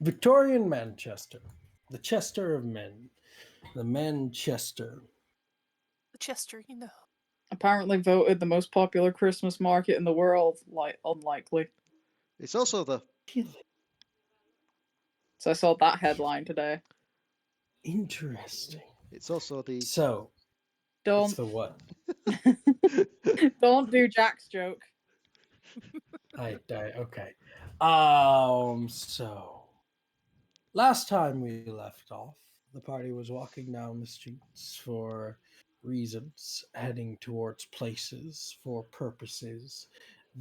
Victorian Manchester, the Chester of men, the Manchester. Chester, Apparently voted the most popular Christmas market in the world. Like, unlikely. It's also the So I saw that headline today. Interesting. it's also the So, it's Don't the what? don't do Jack's joke. Okay. So last time we left off, the party was walking down the streets for reasons, heading towards places for purposes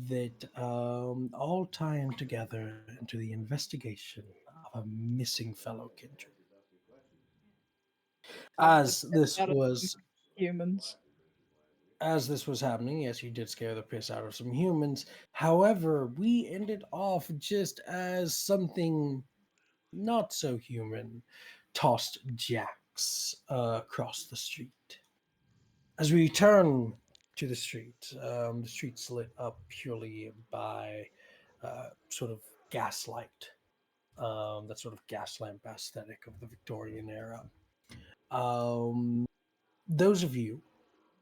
that all tie in together into the investigation of a missing fellow kindred. As this Out of was humans. as this was happening, yes, you did scare the piss out of some humans. However, we ended off just as something not so human tossed Jax across the street. As we return to the street's lit up purely by sort of gaslight, that sort of gas lamp aesthetic of the Victorian era. Um, those of you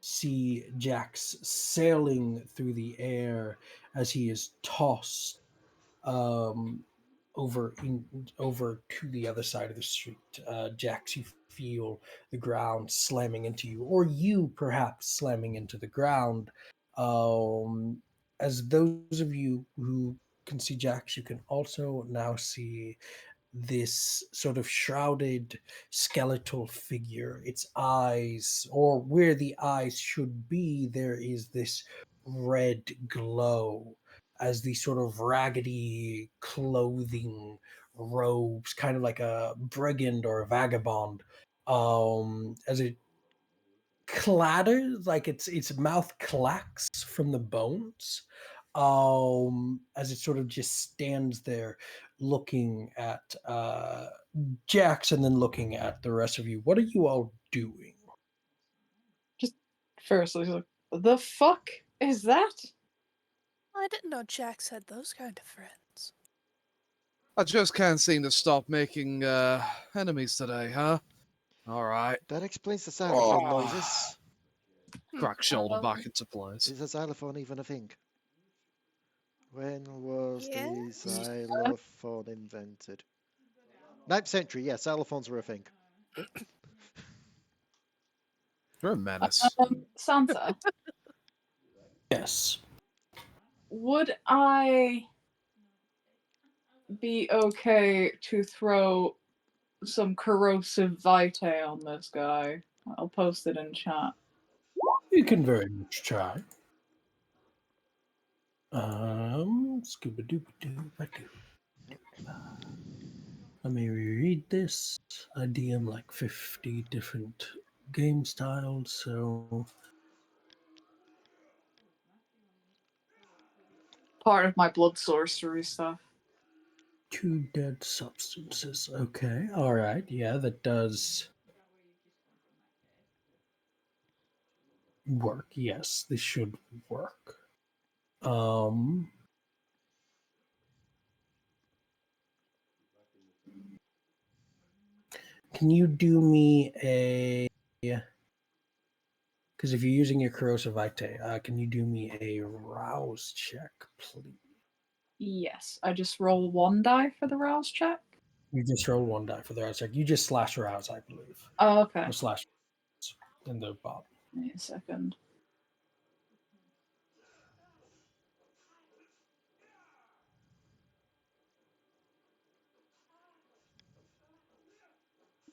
see Jax sailing through the air as he is tossed um, over to the other side of the street. Jax, you feel the ground slamming into you, or you perhaps slamming into the ground. As those of you who can see Jax, you can also now see this sort of shrouded skeletal figure. Its eyes, or where the eyes should be, there is this red glow as the sort of raggedy clothing robes, kind of like a brigand or a vagabond, as it clatters, like its mouth clacks from the bones, as it sort of just stands there looking at Jax and then looking at the rest of you. What are you all doing? Just firstly, like, the fuck is that? I didn't know Jax had those kind of friends. I just can't seem to stop making enemies today, huh? All right. that explains the xylophone Oh. noises. Crack shoulder back into place. Is a xylophone even a thing? When was the Yes. xylophone invented? 9th century, yeah, xylophones were a thing. You're a menace. Santa, Yes. would I be okay to throw some corrosive vitae on this guy? I'll post it in chat. You can very much try. Scuba dooba doo. Let me reread this. I DM like 50 different game styles, so Part of my blood sorcery stuff. 2 dead substances. Okay, alright, yeah, that does work. Yes, this should work. Can you do me a... Because if you're using your corrosive vitae, can you do me a rouse check, please? Yes, I just roll 1 die for the rouse check. You just roll 1 die for the rouse check. You just slash rouse, I believe. Oh, okay. Or slash in the bottom. Wait a second.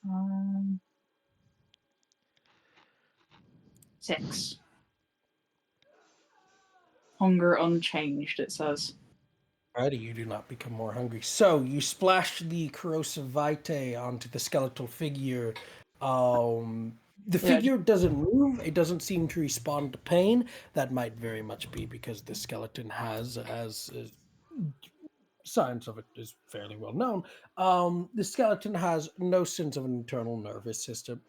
Um, 6. Hunger unchanged, it says. Alrighty, you do not become more hungry. So you splash the corrosive vitae onto the skeletal figure. The figure doesn't move. It doesn't seem to respond to pain. That might very much be because the skeleton has, as science of it is fairly well known, the skeleton has no sense of an internal nervous system.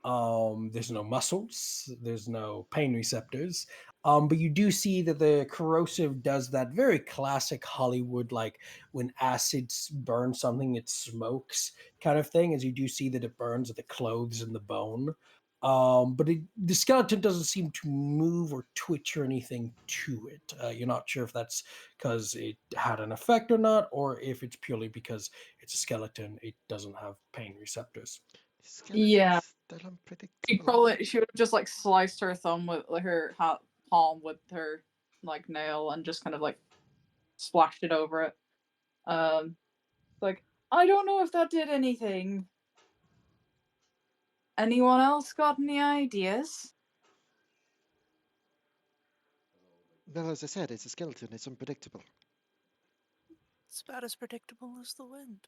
There's no muscles. There's no pain receptors. But you do see that the corrosive does that very classic Hollywood, like when acids burn something, it smokes kind of thing. As you do see that it burns the clothes and the bone. But the skeleton doesn't seem to move or twitch or anything to it. You're not sure if that's because it had an effect or not, or if it's purely because it's a skeleton. It doesn't have pain receptors. Yeah. Skeleton's still unpredictable. She would have just like sliced her thumb with like, her palm with her like nail and just kind of like splashed it over it. Like, I don't know if that did anything. Anyone else got any ideas? Well, as I said, it's a skeleton. It's unpredictable. It's about as predictable as the wind.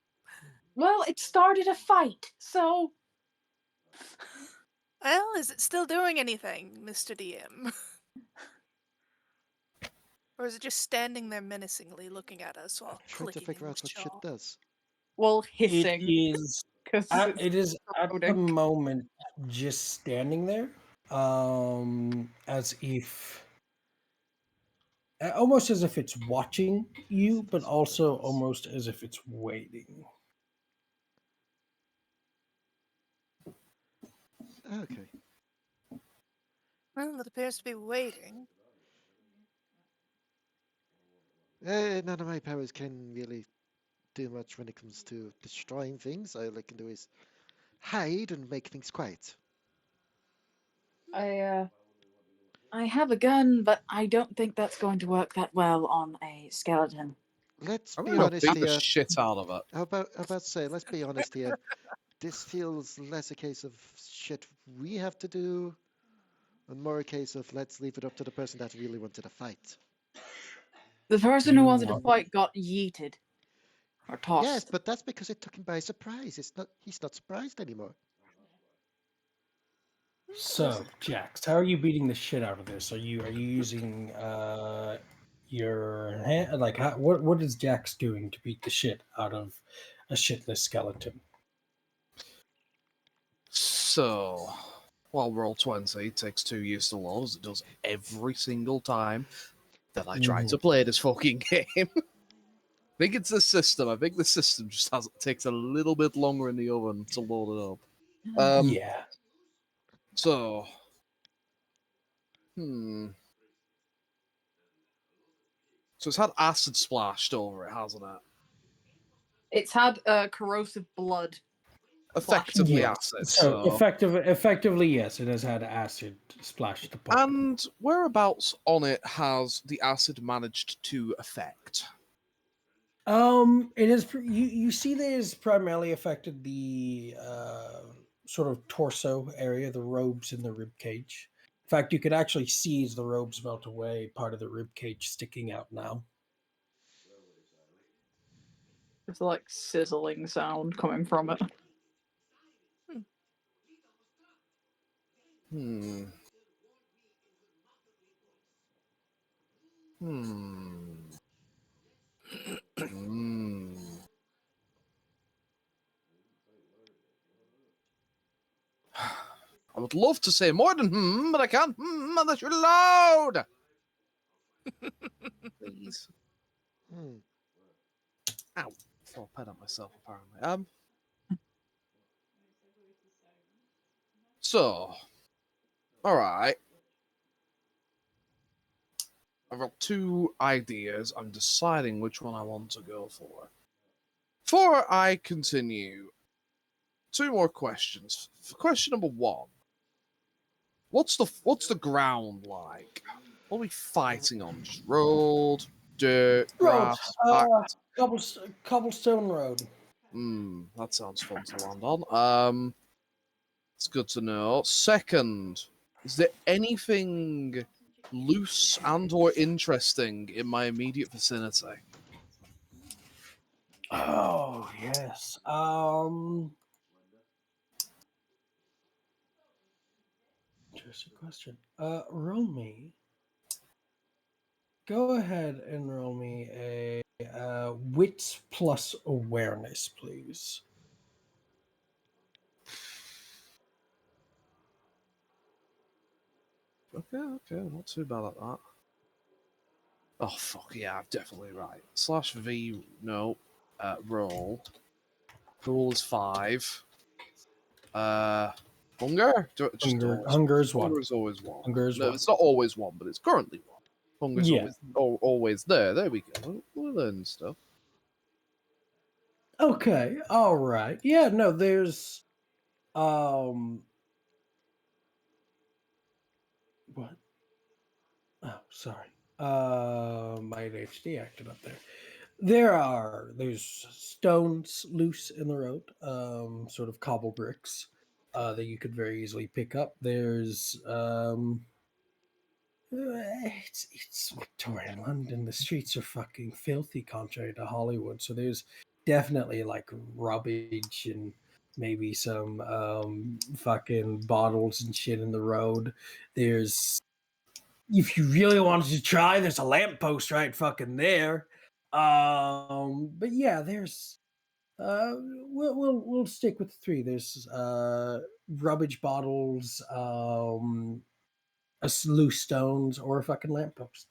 Well, it started a fight, so Well, is it still doing anything, Mr. DM? Or is it just standing there menacingly looking at us while Trying to clicking figure in out its what shit jaw? does. well It hissing is because it is at the corroding. moment just standing there, as if almost as if it's watching you, but also almost as if it's waiting. Okay. Well, it appears to be waiting. None of my powers can really do much when it comes to destroying things. All I can do is hide and make things quiet. I have a gun, but I don't think that's going to work that well on a skeleton. Let's I'm be gonna honest beat the here. shit out of it. How about say, let's be honest here. This feels less a case of shit we have to do, and more a case of let's leave it up to the person that really wanted a fight. The person who You wanted to want fight got yeeted or Yes, tossed. but that's because it took him by surprise. He's not surprised anymore. so, Jax, how are you beating the shit out of this? Are you using your hand? Like, what is Jax doing to beat the shit out of a shitless skeleton? So, while roll 20 takes 2 use to load, as it does every single time that I try to play this fucking game. I think it's the system. I think the system just takes a little bit longer in the oven to load it up. Yeah. So, hmm. So it's had acid splashed over it, hasn't it? It's had corrosive blood. Effectively Yes. acid. So So, effectively, yes, it has had acid splashed upon it. and whereabouts on it has the acid managed to affect? It is. You see that it's primarily affected the sort of torso area, the robes and the rib cage. In fact, you can actually see as the robes melt away, part of the rib cage sticking out now. There's like sizzling sound coming from it. Hmm. Hmm. Hmm. I would love to say more than but I can't. Unless you're loud. Please. Hmm. Ow. Throw a pen at myself, apparently. So, all right. I've got 2 ideas. I'm deciding which one I want to go for. Before I continue, 2 more questions. Question number 1: what's the ground like? What are we fighting on? Just road, dirt, Road, grass, packed? cobblestone road. That sounds fun to land on. It's good to know. Second, is there anything loose and or interesting in my immediate vicinity? Oh yes. Interesting question. Roll me. Go ahead and roll me a wits plus awareness, please. Okay, not too bad at that. Oh fuck yeah, I'm definitely right. /V, no. Roll. Cool is 5. Hunger? Just always. Hunger is 1. Hunger is always 1. Hunger is No, 1. it's not always 1, but it's currently 1. Hunger's Yeah. always there. There we go. We're learning stuff. Okay. All right. Yeah. No. There's. What? Oh, sorry. My ADHD acted up there. There's stones loose in the road, sort of cobble bricks, that you could very easily pick up. There's it's Victorian London. The streets are fucking filthy, contrary to Hollywood. So there's definitely like rubbish and maybe some fucking bottles and shit in the road. There's, if you really wanted to try, there's a lamppost right fucking there. But yeah, there's we'll stick with the 3. There's rubbish bottles, loose stones, or a fucking lamppost.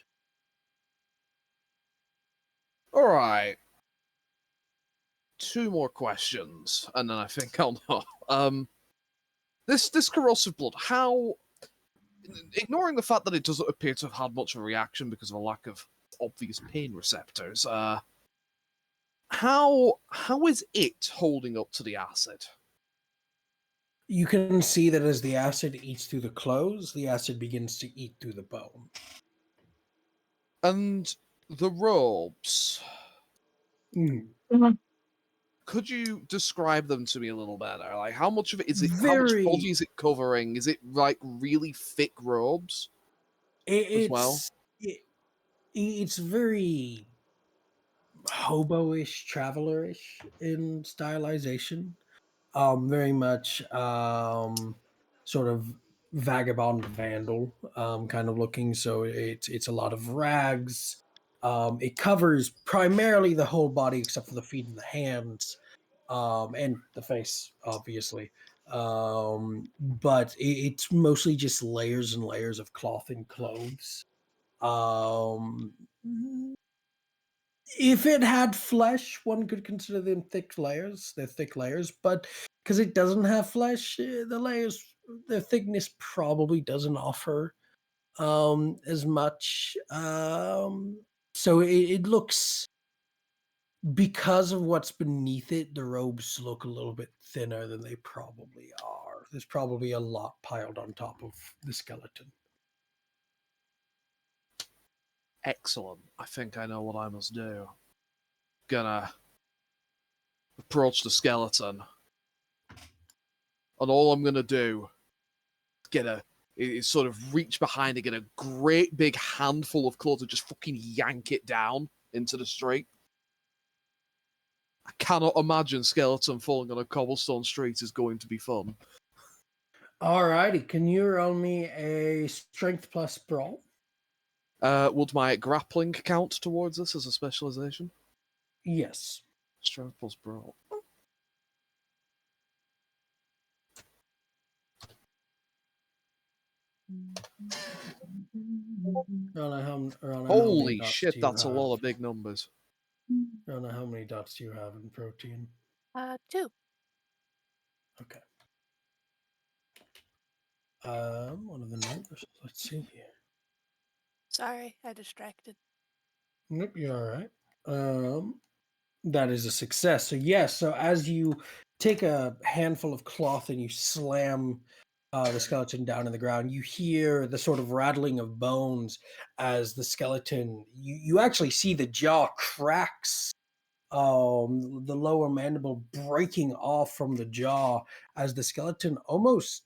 All right. 2 more questions, and then I think I'll know. This corrosive blood, how, ignoring the fact that it doesn't appear to have had much of a reaction because of a lack of obvious pain receptors, how is it holding up to the acid? You can see that as the acid eats through the clothes, the acid begins to eat through the bone. And the robes, Mm. could you describe them to me a little better? Like, how much of it is it? How much Very. body is it covering? Is it like really thick robes as well? It's very hobo-ish, traveler-ish in stylization. Very much sort of vagabond vandal kind of looking. So it's a lot of rags. It covers primarily the whole body except for the feet and the hands, and the face, obviously. But it's mostly just layers and layers of cloth and clothes. Um, if it had flesh, one could consider them thick layers. They're thick layers, but because it doesn't have flesh, their thickness probably doesn't offer as much. So it looks, because of what's beneath it, the robes look a little bit thinner than they probably are. There's probably a lot piled on top of the skeleton. Excellent. I think I know what I must do. Gonna approach the skeleton, and all I'm gonna do is sort of reach behind and get a great big handful of clothes and just fucking yank it down into the street. I cannot imagine skeleton falling on a cobblestone street is going to be fun. Alrighty, can you roll me a strength plus brawl? Would my grappling count towards this as a specialization? Yes. Strength plus brawl. Rana, Holy shit, that's a lot of big numbers. Rana, how many dots do you have in protein? 2. Okay. One of the numbers. Let's see here. Sorry, I distracted. Nope, you're all right. That is a success. So yes, so as you take a handful of cloth and you slam the skeleton down in the ground, you hear the sort of rattling of bones as the skeleton. You actually see the jaw cracks, the lower mandible breaking off from the jaw as the skeleton almost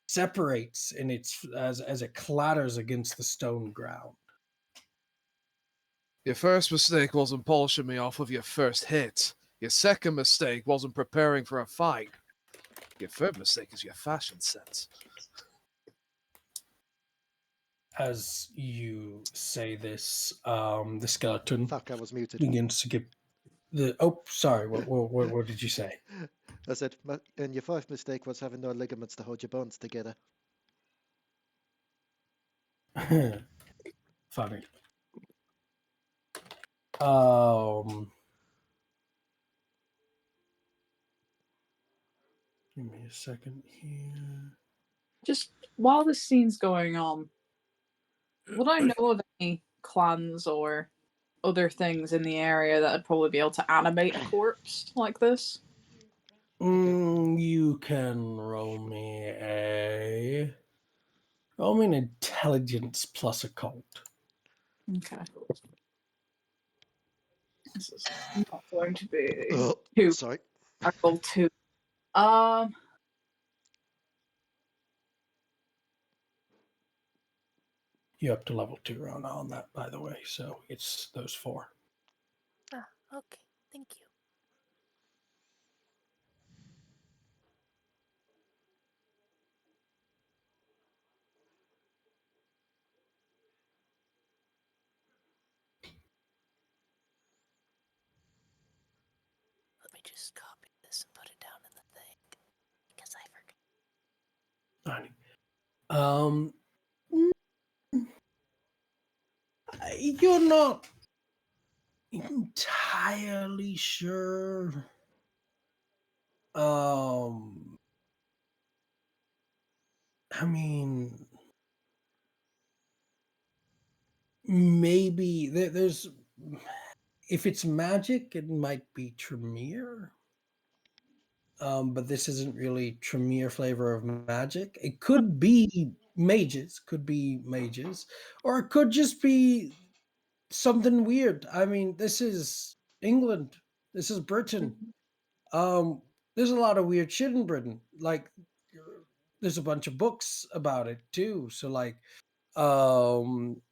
separates in its as it clatters against the stone ground. Your first mistake wasn't polishing me off of your first hit. Your second mistake wasn't preparing for a fight. Your third mistake is your fashion sense. As you say this, the skeleton Fuck, I was muted. begins to get the. Oh, sorry. What did you say? I said, and your 5th mistake was having no ligaments to hold your bones together. Funny. Um, Give me a second here. Just while this scene's going on, would I know of any clans or other things in the area that would probably be able to animate a corpse like this? You can roll me an intelligence plus occult. Okay. This is not going to be Oh, too. sorry. I rolled 2. Um, You're up to level 2 Rona on that, by the way. So it's those 4. Ah, okay. Thank you. Let me just copy this and put it down in the thing because I forgot. Alrighty. You're not entirely sure. I mean, maybe there's. If it's magic, it might be Tremere. But this isn't really Tremere flavor of magic. It could be mages, or it could just be something weird. I mean, this is England. This is Britain. Um, there's a lot of weird shit in Britain. Like, there's a bunch of books about it too. So like,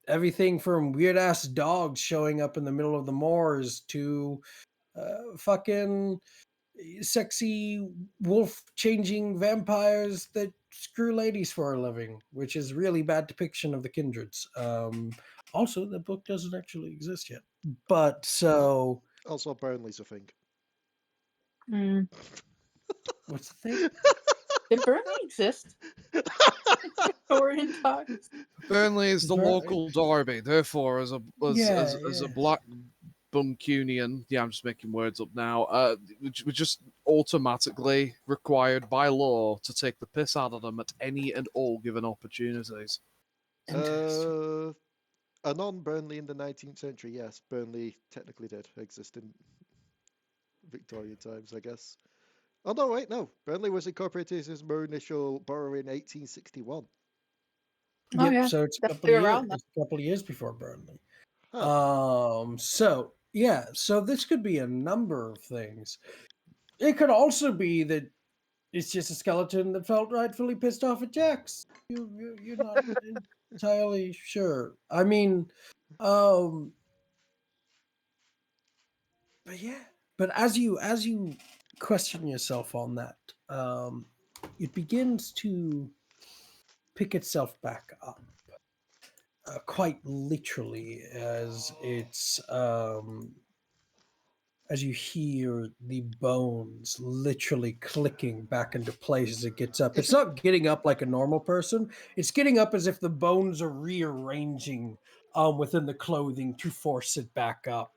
everything from weird ass dogs showing up in the middle of the moors to fucking sexy wolf changing vampires that screw ladies for a living, which is really bad depiction of the kindreds. Also, the book doesn't actually exist yet, but so Also, Burnley's a thing. what's the thing? Did Burnley exist in Victorian times? Burnley is the Burnley? local derby, therefore, as Yeah, a yeah. black Buncunian, yeah, I'm just making words up now. We're just automatically required by law to take the piss out of them at any and all given opportunities. Interesting. A non-Burnley in the 19th century, yes, Burnley technically did exist in Victorian times, I guess. Oh no, wait, no. Burnley was incorporated as his initial borough in 1861. Oh Yep. yeah, So it's definitely around that. a couple of years before Burnley. Huh. So yeah, so this could be a number of things. It could also be that it's just a skeleton that felt rightfully pissed off at Jax. You're not entirely sure. I mean, um, but yeah, but as you question yourself on that, it begins to pick itself back up, quite literally, as you hear the bones literally clicking back into place as it gets up. Is It's it? not getting up like a normal person. It's getting up as if the bones are rearranging within the clothing to force it back up.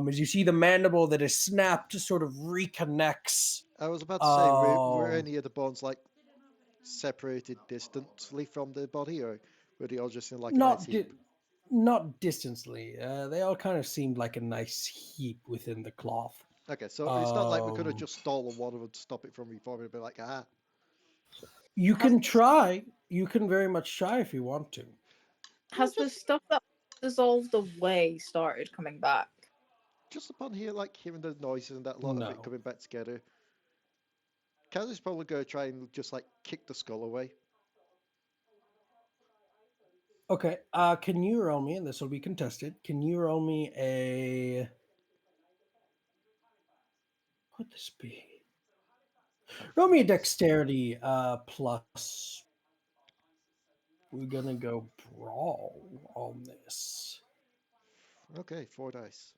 As you see the mandible that is snapped sort of reconnects. I was about to say, were Um, any of the bones like separated distantly from the body, or were they all just in like a nice not heap? di- not distantly. They all kind of seemed like a nice heap within the cloth. Okay, so it's not like we could have Um, just stolen one of them to stop it from reforming and be like, ah. you Has can try. You can very much try if you want to. No, has the stuff that dissolved away started coming back? just upon here, like hearing the noises and that lot of it No. coming back together. Kaz is probably going to try and just like kick the skull away. Okay. Can you roll me, and this will be contested. Can you roll me a what would this be? Roll me a dexterity plus. We're gonna go brawl on this. Okay, 4 dice.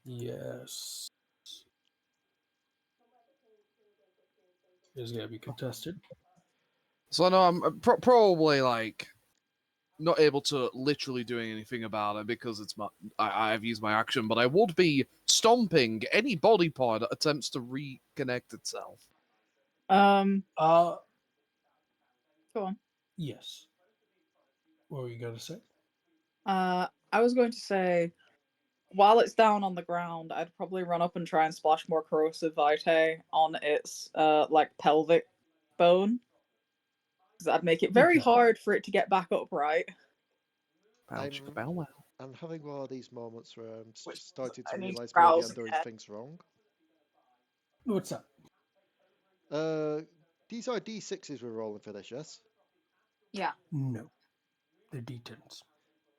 Yes. It's gonna be contested. So I know I'm probably like not able to literally doing anything about it because it's I've used my action, but I would be stomping any body part that attempts to reconnect itself. Go Uh, on. yes. What were you gonna say? I was going to say, while it's down on the ground, I'd probably run up and try and splash more corrosive vitae on its like pelvic bone, because that'd make it very Okay. hard for it to get back upright. I'm having one of these moments where I'm Which starting I to need to realize maybe browse I'm doing again. things wrong. What's up? These are D6s we're rolling for this, yes? Yeah. No, they're D10s.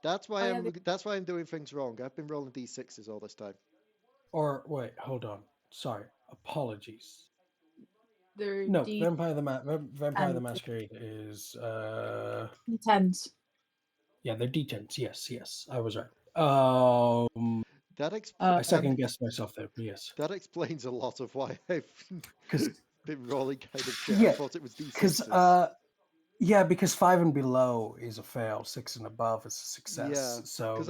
That's why Oh, yeah, I'm doing things wrong. I've been rolling D6s all this time. Or wait, hold on. Sorry, apologies. They're No, Vampire the and Masquerade is D10s. yeah, they're D10s. Yes, I was right. That I Um, second guessed myself there. Yes, that explains a lot of why I've because been rolling kind of shit. I yeah, thought it was because D6s. because 5 and below is a fail, 6 and above is a success. Yeah, So because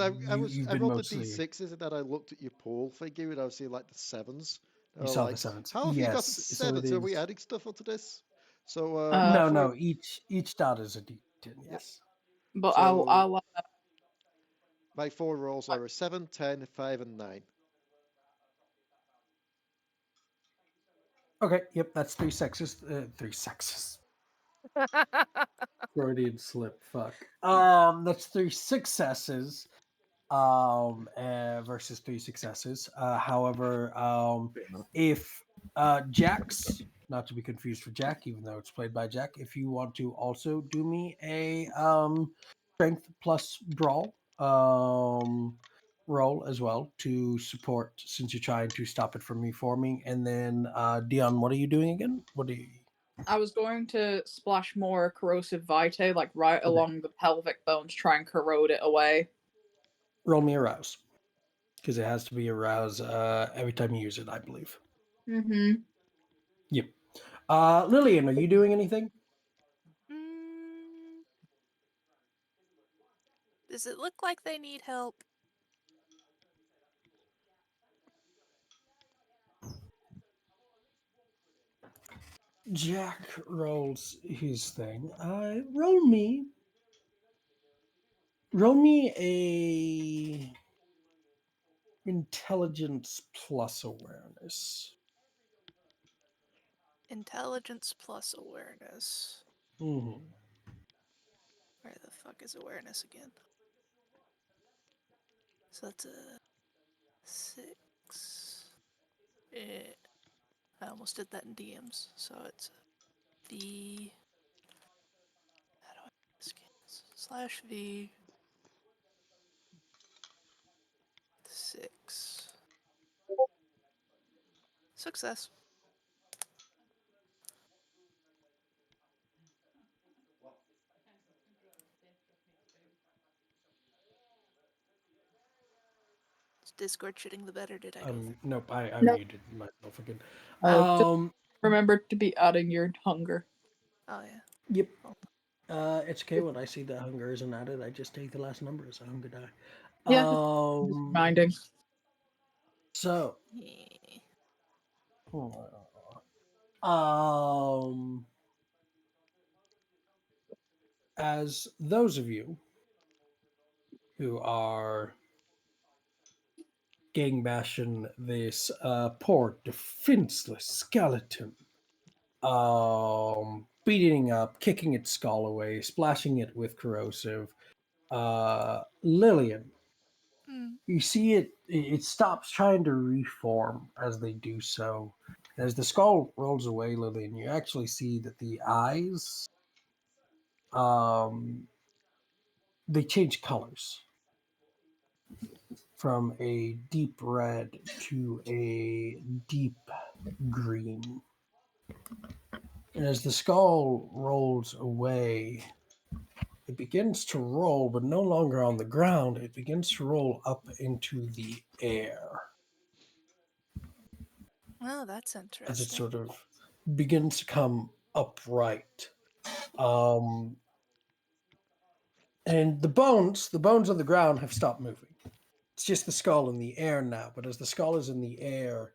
you've I been rolled the mostly D6s and then I looked at your pool figure and I was seeing like the sevens. And you I was saw the like, sevens. how have you got Yes, so it sevens? Are we is. adding stuff onto this? So my No, four, no. Each dot is a D10. Yes. but so I'll my four rolls are a 7, 10, 5, and 9. Okay. Yep. That's 3 sexes. 3 sexes. Freudian slip. Fuck. That's 3 successes. Versus 3 successes. However, if Jax, not to be confused for Jack, even though it's played by Jack, if you want to also do me a strength plus brawl roll as well to support, since you're trying to stop it from reforming. And then Dion, what are you doing again? What do you? I was going to splash more corrosive vitae, like right Okay. along the pelvic bones, try and corrode it away. Roll me arouse, because it has to be arouse every time you use it, I believe. Mm-hmm. Yep. Lillian, are you doing anything? Does it look like they need help? Jack rolls his thing. Roll me a intelligence plus awareness. Intelligence plus awareness. Mm-hmm. Where the fuck is awareness again? So that's a 6. I almost did that in DMs. So it's V. How do I / V 6. Success. Is Discord shitting the bed or did I go? Nope, I No. muted myself again. Just remember to be adding your hunger. Oh yeah. Yep. It's okay when I see that hunger isn't added. I just take the last number as a hunger die. Yeah. Just reminding. So, Yeah. as those of you who are gang bashing this poor defenseless skeleton, beating up, kicking its skull away, splashing it with corrosive, Lillian, you see it stops trying to reform as they do so. As the skull rolls away, Lillian, you actually see that the eyes they change colors from a deep red to a deep green. And as the skull rolls away, it begins to roll, but no longer on the ground. It begins to roll up into the air Oh, that's as it interesting. sort of begins to come upright. Um, and the bones on the ground have stopped moving. It's just the skull in the air now. But as the skull is in the air,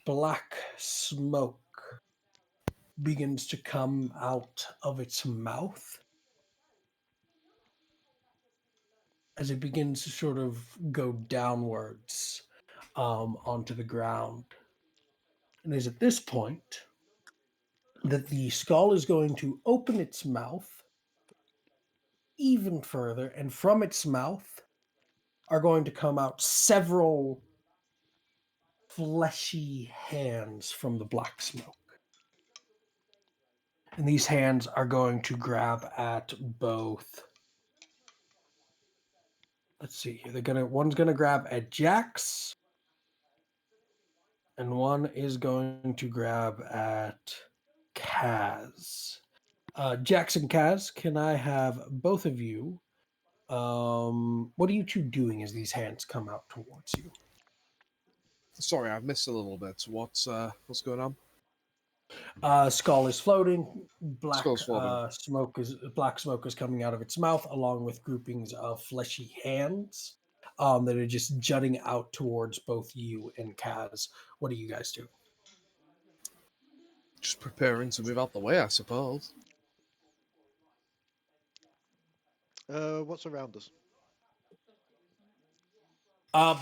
black smoke begins to come out of its mouth as it begins to sort of go downwards onto the ground. And it is at this point that the skull is going to open its mouth even further, and from its mouth are going to come out several fleshy hands from the black smoke. And these hands are going to grab at both. Let's see here. One's gonna grab at Jax, and one is going to grab at Kaz. Jax and Kaz, can I have both of you? What are you two doing as these hands come out towards you? Sorry, I've missed a little bit. What's going on? Skull is floating. Black Skull's floating. black smoke is coming out of its mouth, along with groupings of fleshy hands that are just jutting out towards both you and Kaz. What are you guys doing? Just preparing to move out the way, I suppose. What's around us?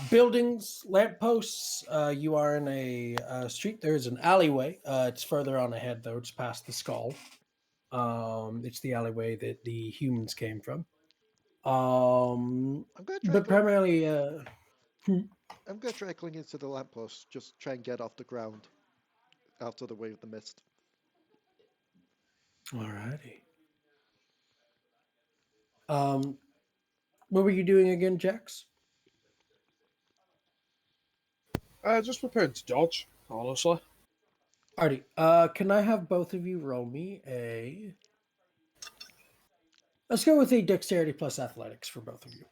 Buildings, lampposts. You are in a street. There is an alleyway. It's further on ahead, though. It's past the skull. It's the alleyway that the humans came from. I'm gonna try. But primarily, I'm gonna try clinging into the lamppost. Just try and get off the ground, out of the way of the mist. alrighty. What were you doing again, Jax? Just prepared to dodge, honestly. Alrighty. Can I have both of you roll me a? Let's go with a dexterity plus athletics for both of you.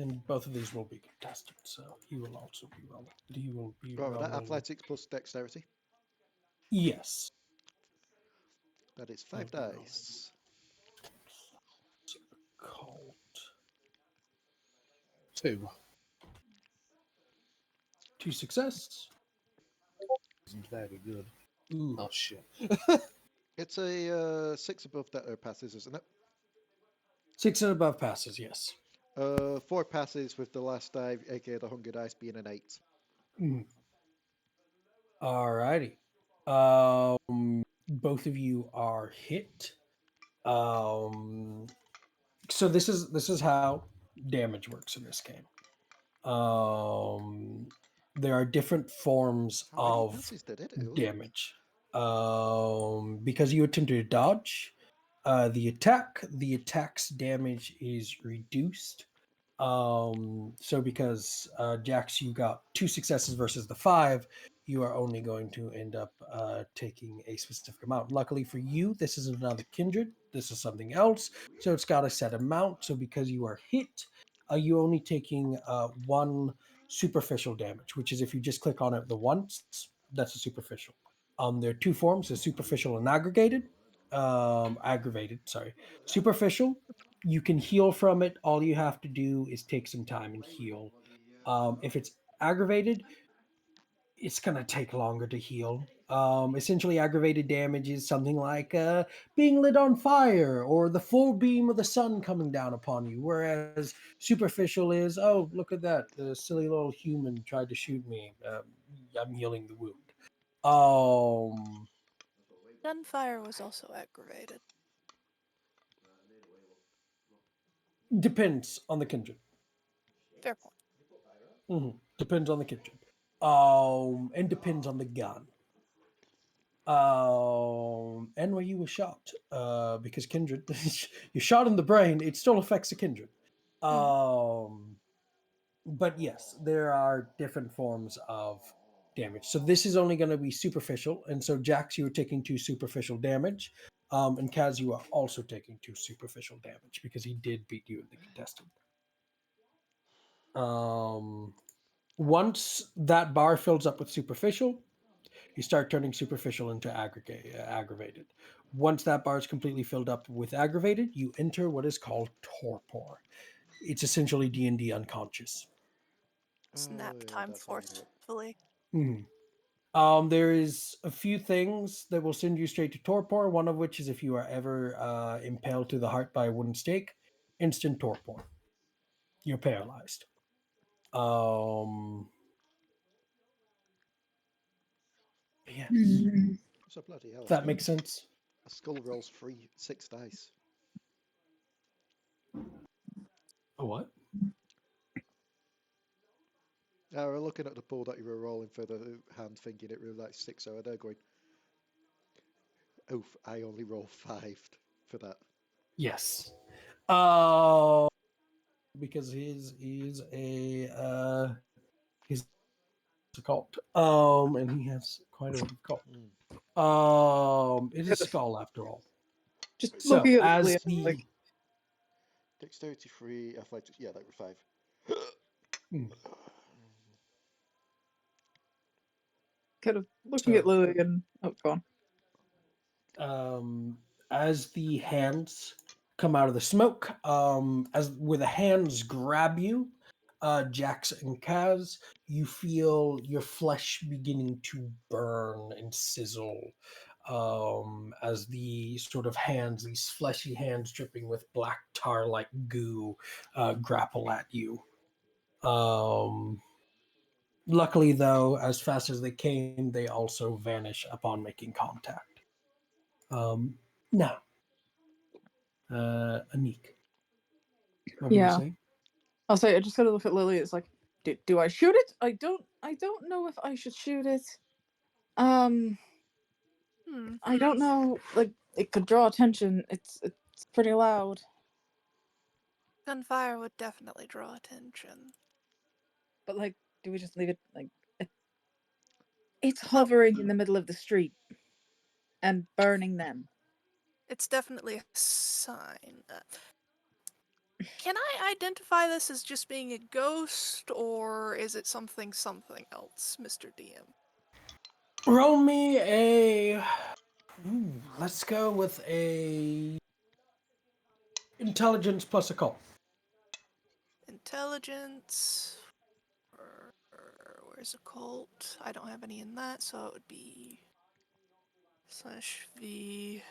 And both of these will be contested, so he will also be rolling. He will be Right, rolling. that athletics plus dexterity. Yes. That is 5 dice. Cold. 2. 2 success. Isn't very good. Ooh. Oh shit. It's a 6 above that passes, isn't it? 6 and above passes, yes. 4 passes with the last die, aka the hunger dice, being an 8. Alrighty. Both of you are hit. So this is how damage works in this game. There are different forms of damage. Because you attempted to dodge, the attack's damage is reduced. So because Jax, you got 2 successes versus the 5, you are only going to end up taking a specific amount. Luckily for you, this is another kindred. This is something else, so it's got a set amount. So because you are hit, you're only taking 1 superficial damage, which is if you just click on it the once, that's a superficial. There are 2 forms: there's superficial and aggravated. Sorry, superficial. You can heal from it. All you have to do is take some time and heal. If it's aggravated, it's gonna take longer to heal. Essentially, aggravated damage is something like being lit on fire or the full beam of the sun coming down upon you. Whereas superficial is, oh, look at that, the silly little human tried to shoot me. I'm healing the wound. Gunfire was also aggravated. Depends on the kindred. Fair point. Depends on the kindred. And depends on the gun. And where you were shot. Because kindred, you're shot in the brain, it still affects the kindred. But yes, there are different forms of damage. So this is only going to be superficial. And so Jax, you are taking 2 superficial damage. And Kaz, you are also taking 2 superficial damage because he did beat you in the contested. Once that bar fills up with superficial, You start turning superficial into aggravated. Once that bar is completely filled up with aggravated, you enter what is called torpor. It's essentially D&D unconscious. Oh, Nap yeah, time that's how we do it. forcefully. Mhm. There is a few things that will send you straight to torpor. One of which is if you are ever impaled to the heart by a wooden stake, instant torpor. You're paralyzed. Yes, Mm. So bloody hell, if that makes sense. a skull rolls 6 dice. A what? We're looking at the pool that you were rolling for the hand, thinking it was like 6 over there, going, oof, I only roll 5 for that. Yes. Because he's a cult. And he has quite a bit of cult. It is skull after all. Just So looking at as Lillian, the like, Dexterity 3, athletics, yeah, that was 5. Hmm. kind of looking at So Lillian. Oh, go on. as the hands come out of the smoke, as where the hands grab you, Jax and Kaz, you feel your flesh beginning to burn and sizzle as the sort of hands, these fleshy hands dripping with black tar like goo, grapple at you. Luckily, though, as fast as they came, they also vanish upon making contact. Now, Aniqui, what were you Yeah. saying? I'll say I just gotta look at Lily. It's like, do I shoot it? I don't know if I should shoot it. Um, I don't know. Like, it could draw attention. It's pretty loud. Gunfire would definitely draw attention. But like, do we just leave it like? It's hovering in the middle of the street and burning them. It's definitely a sign. Can I identify this as just being a ghost, or is it something else, Mr. DM? Roll me a. Let's go with a intelligence plus occult. Intelligence. Where's occult? I don't have any in that, so it would be /V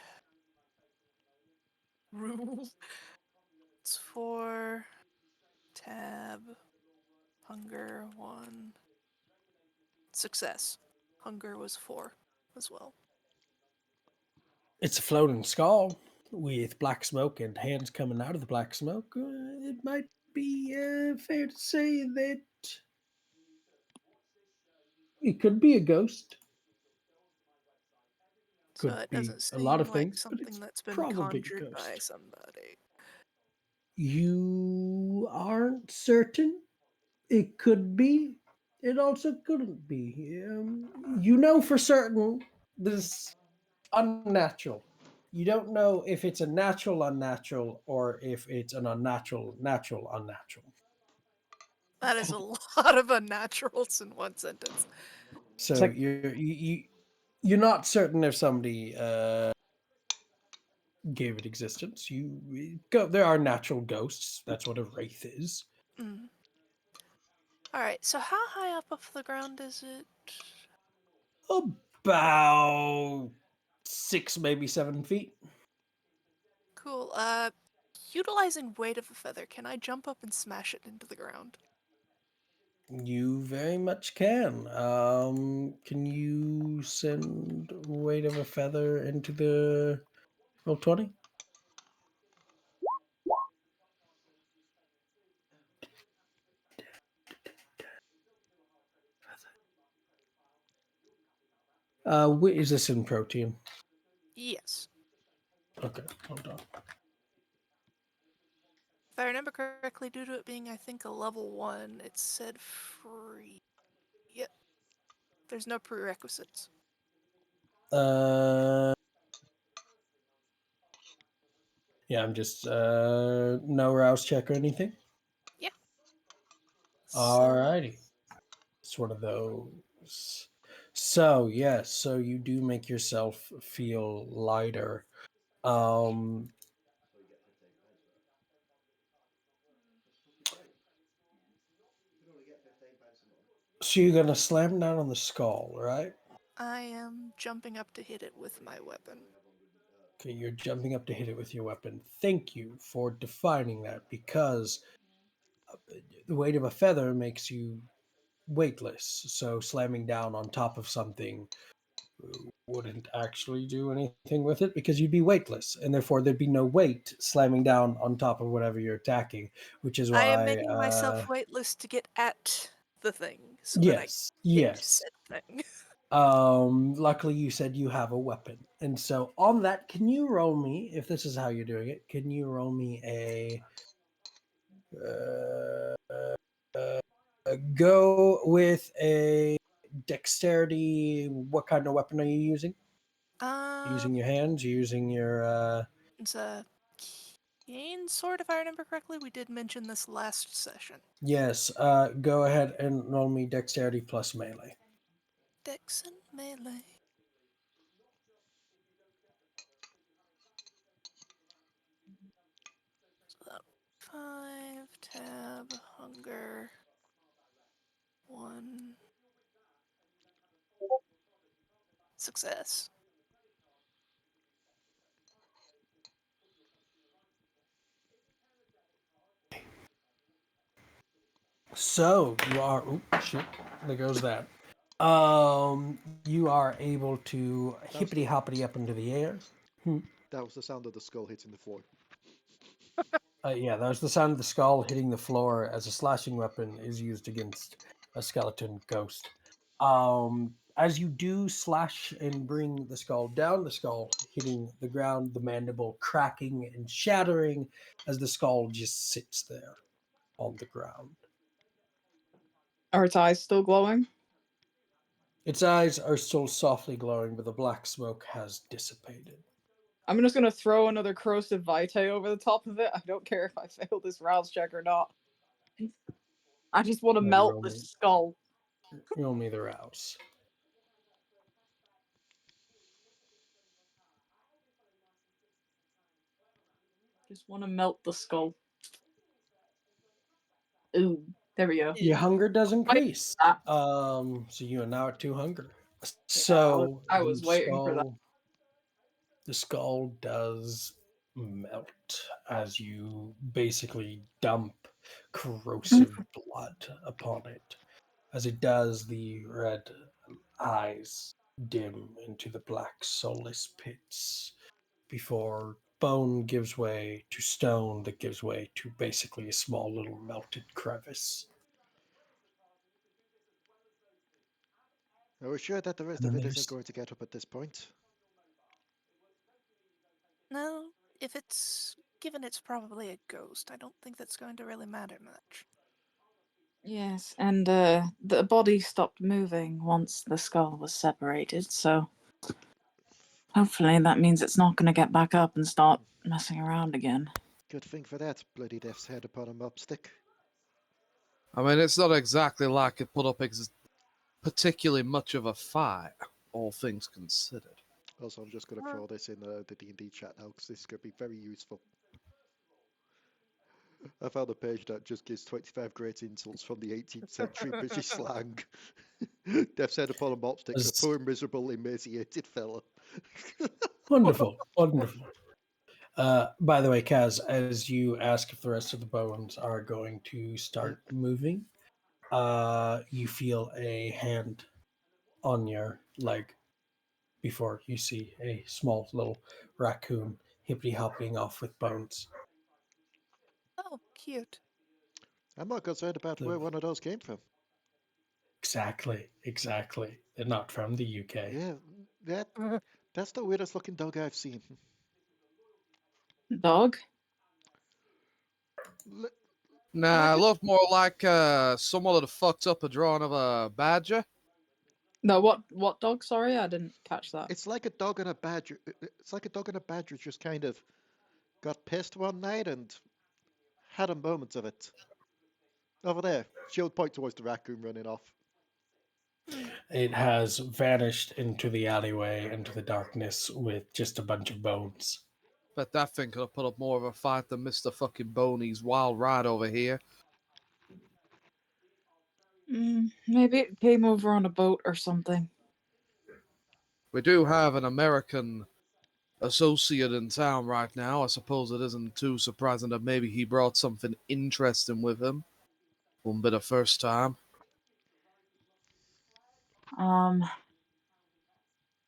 rules. It's 4. Tab. Hunger 1. Success. Hunger was 4 as well. It's a floating skull with black smoke and hands coming out of the black smoke. It might be fair to say that it could be a ghost. So Could it be doesn't a lot seem of like things, but something it's that's been probably a conjured by ghost. somebody. You aren't certain. It could be. It also couldn't be. You know for certain this unnatural. You don't know if it's a natural unnatural or if it's an unnatural natural unnatural. That is a lot of unnaturals in one sentence. So like- you're not certain if somebody gave it existence. There are natural ghosts. That's what a wraith is. Mm. Alright, so how high up off the ground is it? About 6, maybe 7 feet. Cool. Utilizing weight of a feather, can I jump up and smash it into the ground? You very much can. Can you send weight of a feather into the roll 20? Is this in protein? Yes. Okay, hold on. If I remember correctly, due to it being, I think, a level 1, it said free. Yep. There's no prerequisites. Yeah, I'm just no rouse check or anything. Yeah. Alrighty. It's one of those. So yes, so you do make yourself feel lighter. Um, so you're gonna slam down on the skull, right? I am jumping up to hit it with my weapon. Okay, you're jumping up to hit it with your weapon. Thank you for defining that, because the weight of a feather makes you weightless. So slamming down on top of something wouldn't actually do anything with it because you'd be weightless, and therefore there'd be no weight slamming down on top of whatever you're attacking, which is I am why making myself weightless to get at the thing so that I yes, hit yes. said thing. Luckily you said you have a weapon, and so on that, can you roll me, if this is how you're doing it, can you roll me a go with a dexterity? What kind of weapon are you using? Using your hands, using your It's a cane sword, if I remember correctly. We did mention this last session. yes, go ahead and roll me dexterity plus melee. Dex and melee. So that 5, tab, hunger, 1. Success. So you are shit, there goes that. You are able to That was hippity hoppity up into the air. that was the sound of the skull hitting the floor. Yeah, that was the sound of the skull hitting the floor as a slashing weapon is used against a skeleton ghost. As you do slash and bring the skull down, the skull hitting the ground, the mandible cracking and shattering as the skull just sits there on the ground. Are its eyes still glowing? Its eyes are still softly glowing, but the black smoke has dissipated. I'm just gonna throw another corrosive vitae over the top of it. I don't care if I fail this rouse check or not. I just want to Now you melt the skull. roll me the rouse. Just want to melt the skull. Ooh, there we go. Your hunger does Wait, increase. that. So you are now at 2 hunger. Yeah, So I was waiting for that. the skull does melt as you basically dump corrosive blood upon it. As it does, the red eyes dim into the black soulless pits before bone gives way to stone that gives way to basically a small little melted crevice. Are we sure that the rest And of then it isn't there's going to get up at this point? No, if it's given it's probably a ghost, I don't think that's going to really matter much. Yes, and the body stopped moving once the skull was separated, so hopefully that means it's not going to get back up and start messing around again. Good thing for that, bloody death's head upon a mopstick. I mean, it's not exactly like it put up particularly much of a fight, all things considered. Also, I'm just going to throw this in the D&D chat now because this is going to be very useful. I found a page that just gives 25 great insults from the 18th century British slang. Death's head upon a mopstick, a poor, miserable, emaciated fellow. wonderful, wonderful. By the way, Kaz, as you ask if the rest of the bones are going to start moving, you feel a hand on your leg before you see a small little raccoon hippity hopping off with bones. Oh, cute. I'm not concerned about where one of those came from. Exactly, exactly. They're not from the UK. Yeah, that's the weirdest looking dog I've seen. Dog? Nah, look more like someone that fucked up a drawing of a badger. No, what dog? Sorry, I didn't catch that. It's like a dog and a badger. It's like a dog and a badger just kind of got pissed one night and had a moment of it. Over there, she'll point towards the raccoon running off. It has vanished into the alleyway, into the darkness, with just a bunch of bones. Bet that thing could have put up more of a fight than Mr. fucking Boney's wild ride over here. Maybe it came over on a boat or something. We do have an American associate in town right now. I suppose it isn't too surprising that maybe he brought something interesting with him. Wouldn't be the first time. Where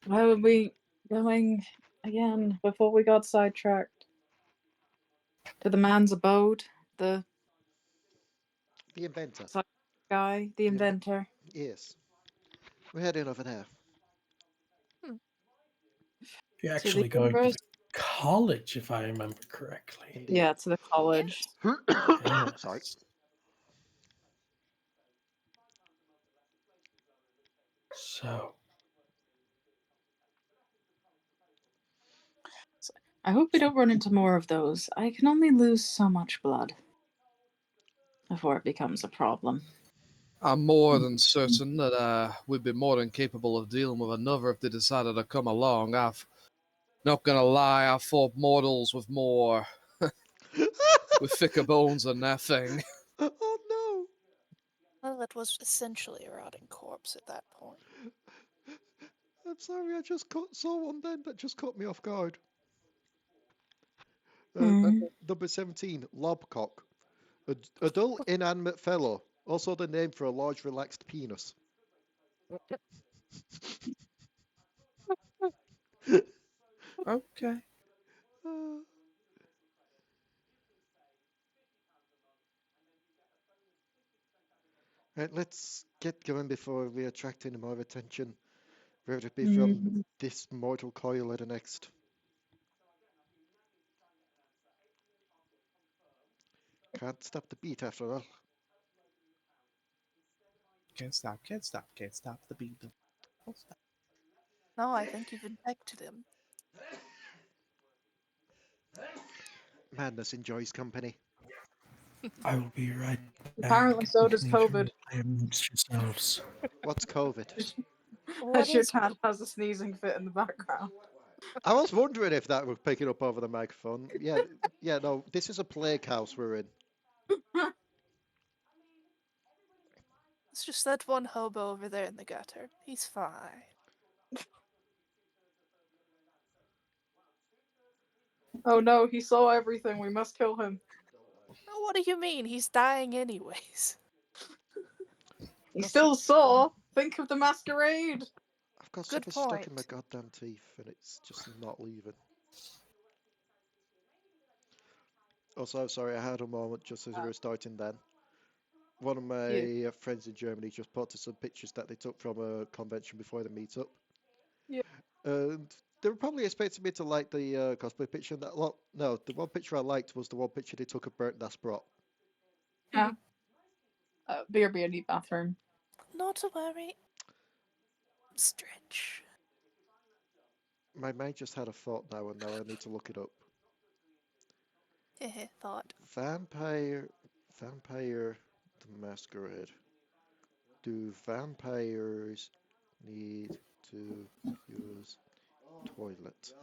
were we going again before we got sidetracked? To the man's abode, the The inventor. guy, the inventor. Yes. We're heading over there. You're To the actually going to universe. the college, if I remember correctly. Indeed. Yeah, to the college. Yes. Sorry. So, I hope we don't run into more of those. I can only lose so much blood before it becomes a problem. I'm more than certain that we'd be more than capable of dealing with another if they decided to come along. Not gonna lie, I fought mortals with more, with thicker bones than that thing. Oh no! Well, it was essentially a rotting corpse at that point. I'm sorry, I just saw one then that just caught me off guard. Hmm. Number 17, lobcock. A dull, inanimate fellow. Also the name for a large, relaxed penis. Okay. Uh, right, let's get going before we attract any more attention, whether it be from this mortal coil or the next. Can't stop the beat after all. Can't stop the beat. Don't stop. No, I think you've infected him. Madness enjoys company. I will be right back. Apparently so does Please COVID. play amongst yourselves. What's COVID? What Your is dad has a sneezing fit in the background. I was wondering if that would pick it up over the microphone. Yeah, no, this is a plague house we're in. It's just that one hobo over there in the gutter. He's fine. Oh no, he saw everything. We must kill him. Oh, what do you mean? He's dying anyways. He Got still saw. Think of the masquerade. I've got Good something stuck in my point. goddamn teeth and it's just not leaving. Also, sorry, I had a moment just as we were starting then. One of my friends in Germany just posted some pictures that they took from a convention before the meetup. Yeah. And they were probably expecting me to like the cosplay picture. No, the one picture I liked was the one picture they took of Burnt Nasbrot. Yeah. BRB bathroom. Not to worry. Stretch. My mind just had a thought now, and now I need to look it up. Thought. Vampire the Masquerade. Do vampires need to use toilet?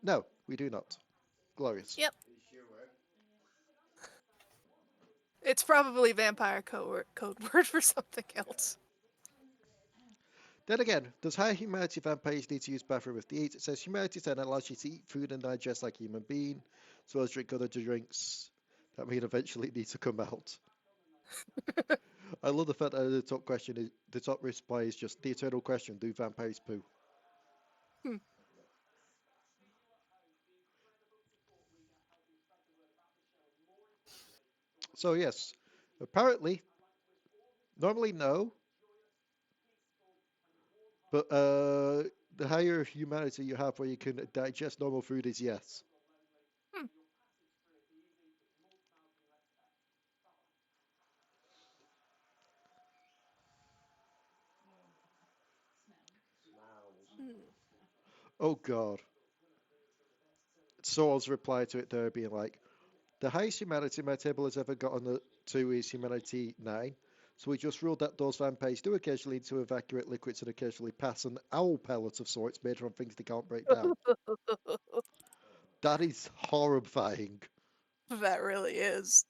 No, we do not. Glorious. Yep. It's probably vampire code word for something else. Then again, does high humanity vampires need to use bathroom if they eat? It says humanity 10 allows you to eat food and digest like a human being, so as drink other drinks that may eventually need to come out. I love the fact that the top reply is just the eternal question: do vampires poo? So yes, apparently, normally no, but the higher humanity you have where you can digest normal food is yes. Oh God. Saul's reply to it there being like, the highest humanity my table has ever gotten to is humanity 9. So we just ruled that those vampires do occasionally need to evacuate liquids and occasionally pass an owl pellet of sorts made from things they can't break down. That is horrifying. That really is.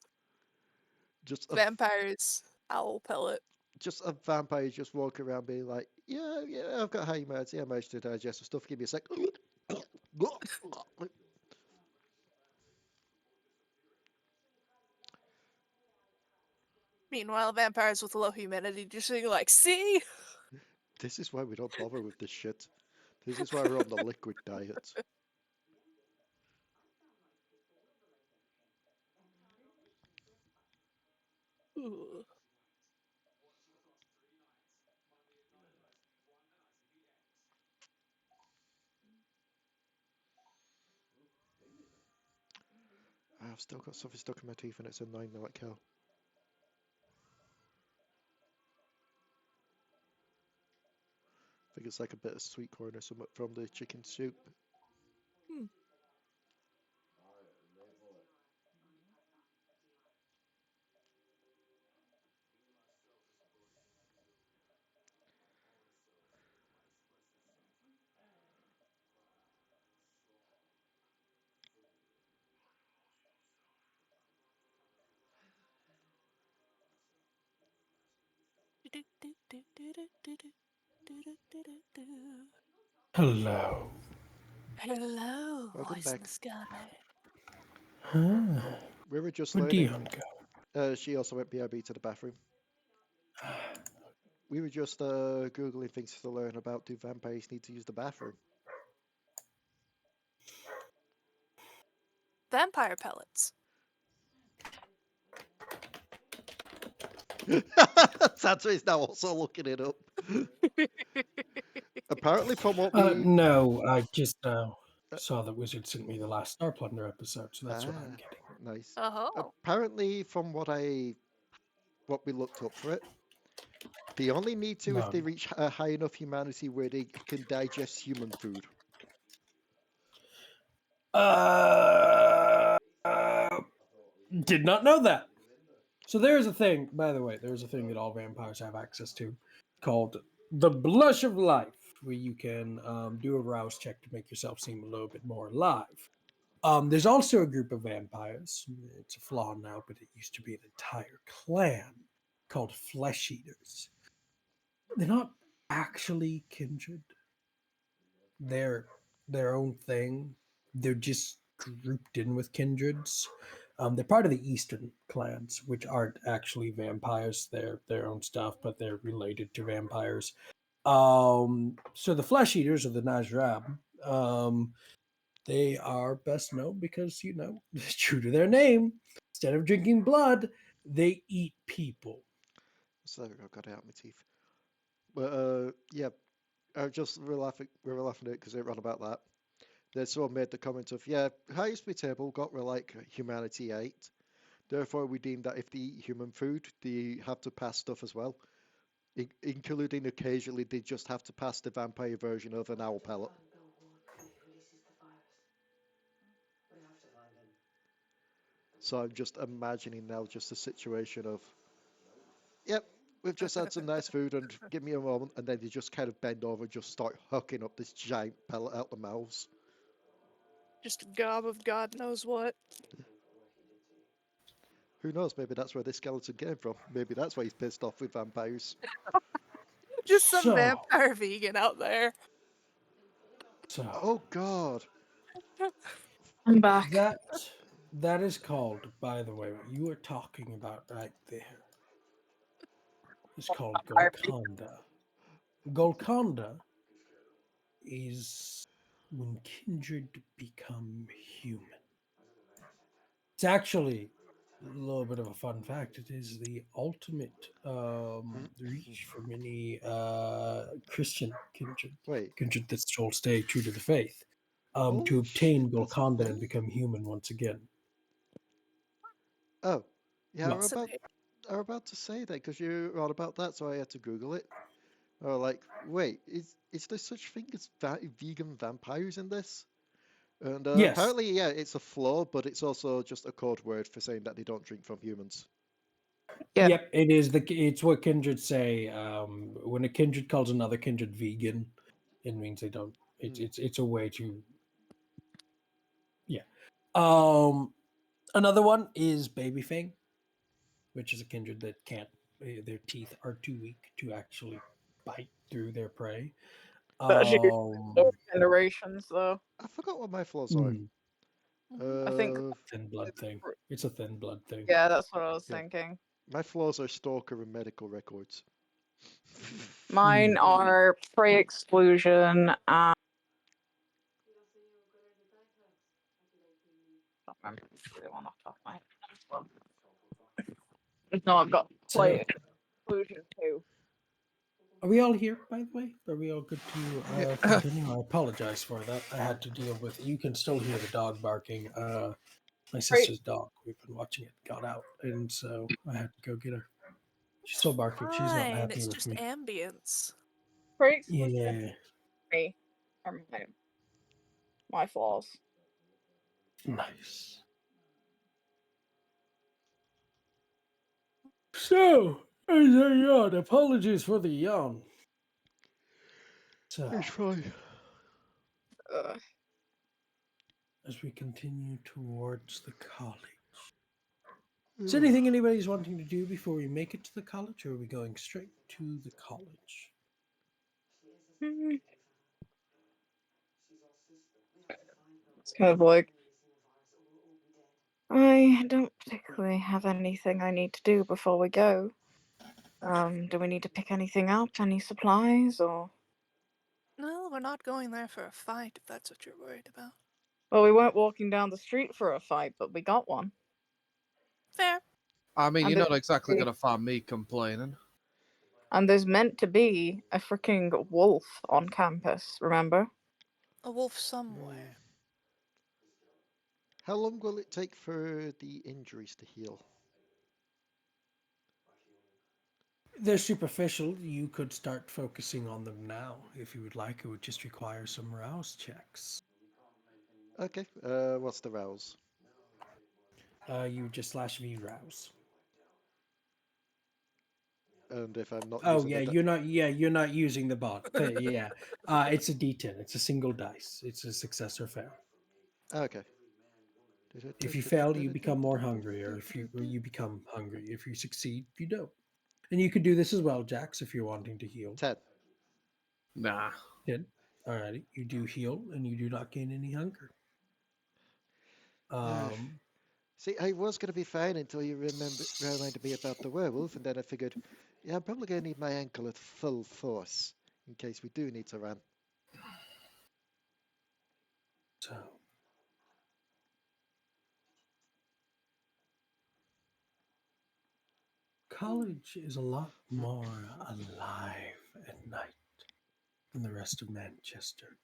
Just Vampires, owl pellet. just a vampire just walking around being like, yeah, I've got high humanity, I managed to digest the stuff, give me a sec. Meanwhile, vampires with low humanity just being like, see? This is why we don't bother with this shit. This is why we're on the liquid diet. Ooh. I've still got something stuck in my teeth and it's annoying me like hell. I think it's like a bit of sweet corn or something from the chicken soup. Hmm. Hello. Hello, Welcome voice in back. the sky. We were just Where'd learning. Dion go? She also went BRB to the bathroom. We were just Googling things to learn about do vampires need to use the bathroom? Vampire pellets. Santa is now also looking it up. Apparently, from what we No, I just saw that Wizard sent me the last Star Plunder episode, so that's what I'm getting. nice. Oh. Apparently, from what we looked up for it, they only need to if No. they reach a high enough humanity where they can digest human food. Did not know that. So there's a thing, by the way, there's a thing that all vampires have access to called the Blush of Life, where you can do a rouse check to make yourself seem a little bit more alive. There's also a group of vampires. It's a flaw now, but it used to be an entire clan called Flesh Eaters. They're not actually kindred. They're their own thing. They're just grouped in with kindreds. They're part of the Eastern clans, which aren't actually vampires. They're their own stuff, but they're related to vampires. So the Flesh Eaters of the Najrab, they are best known because, true to their name, instead of drinking blood, they eat people. So there we go, got it out of my teeth. But yeah, we were laughing at it because they ran about that. They sort of made the comment of, yeah, highest we table got were like humanity 8. Therefore, we deem that if they eat human food, they have to pass stuff as well. Including occasionally, they just have to pass the vampire version of an owl pellet. So I'm just imagining now just a situation of, yep, we've just had some nice food and give me a moment, and then they just kind of bend over and just start hooking up this giant pellet out the mouths. Just a gob of God knows what. Who knows? Maybe that's where this skeleton came from. Maybe that's why he's pissed off with vampires. Just some So- vampire vegan out there. So Oh God! I'm back. that is called, by the way, what you are talking about right there. It's called Golconda. Golconda is when kindred become human. It's actually a little bit of a fun fact. It is the ultimate reach for many Christian Wait. kindred that still stay true to the faith, Oh, to obtain shit, that's a Golconda thing? and become human once again. Oh, yeah, Well, I was about to say that because you were on about that, so I had to Google it. Oh, like, wait, is there such thing as vegan vampires in this? And yes. apparently, yeah, it's a flaw, but it's also just a code word for saying that they don't drink from humans. Yeah. Yep, it is it's what kindred say. When a kindred calls another kindred vegan, it means they don't. It's a way to yeah. Another one is baby fang, which is a kindred that can't. Their teeth are too weak to actually bite through their prey. But she Um, generations though. I forgot what my flaws are. hmm, I think thin blood thing. It's a thin blood thing. yeah, that's what I was Yeah. thinking. My flaws are stalker and medical records. Mine Hmm. are prey exclusion and I don't remember the one off the top of my head. No, I've got So, prey exclusion too. are we all here, by the way? Are we all good to Yeah. continue? I apologize for that. I had to deal with. You can still hear the dog barking. My Prey, sister's dog. We've been watching it. Got out, and so I had to go get her. She's still barking. She's not Fine, happy it's with just me. ambience. prey exclusion Yeah, me are my flaws. nice. So, as a yawn, apologies for the yawn. So, It's fine. Ugh. as we continue towards the college, is there anything anybody's wanting to do before we make it to the college, or are we going straight to the college? Mm, It's kind of like I don't particularly have anything I need to do before we go. Do we need to pick anything up? Any supplies or? No, we're not going there for a fight if that's what you're worried about. Well, we weren't walking down the street for a fight, but we got one. Fair. I mean, And you're there's, not exactly going to find me complaining. and there's meant to be a freaking wolf on campus, remember? A wolf somewhere. How long will it take for the injuries to heal? They're superficial. You could start focusing on them now if you would like. It would just require some rouse checks. Okay, what's the rouse? You would just slash V rouse. And if I'm not Oh using yeah, a you're not. Yeah, you're not using the bot. Yeah, it's a D10. It's a single dice. It's a success or fail. okay. If you fail, you become more hungry, or you become hungry. If you succeed, you don't. And you could do this as well, Jax, if you're wanting to heal. 10. Nah. Good. Alrighty. You do heal, and you do not gain any hunger. Um, See, I was going to be fine until you reminded me about the werewolf, and then I figured, yeah, I'm probably going to need my ankle at full force in case we do need to run. so college is a lot more alive at night than the rest of Manchester.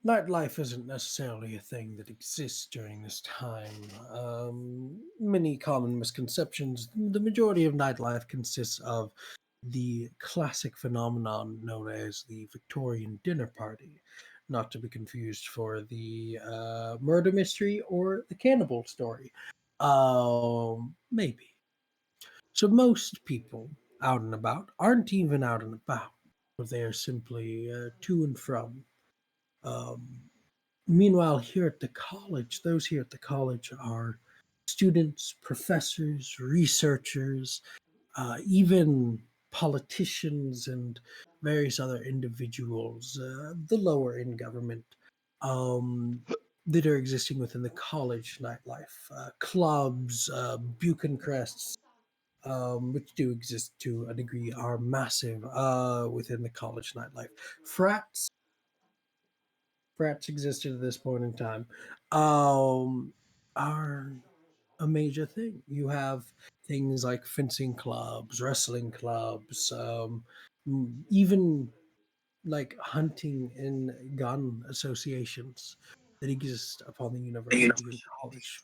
Nightlife isn't necessarily a thing that exists during this time. Many common misconceptions. The majority of nightlife consists of the classic phenomenon known as the Victorian dinner party, not to be confused for the murder mystery or the cannibal story. Maybe. So most people out and about aren't even out and about, but they are simply to and from. Um, Meanwhile, here at the college, those here at the college are students, professors, researchers, even politicians and various other individuals, the lower in government, um, that are existing within the college nightlife. Clubs, Buchan crests, which do exist to a degree, are massive within the college nightlife. Frats existed at this point in time, are a major thing. You have things like fencing clubs, wrestling clubs, even like hunting and gun associations that exist upon the university and college.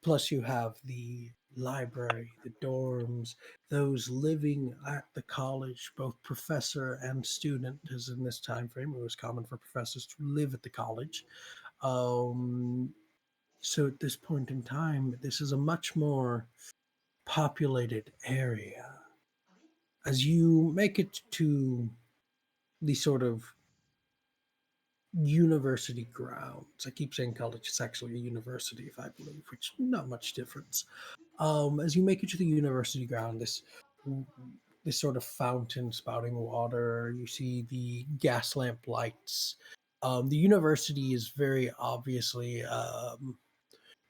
Plus you have the library, the dorms, those living at the college, both professor and student, as in this time frame it was common for professors to live at the college. Um, So at this point in time, this is a much more populated area. As you make it to the sort of university grounds, I keep saying college, it's actually a university, if I believe, which not much difference. As you make it to the university ground, this sort of fountain spouting water, you see the gas lamp lights. The university is very obviously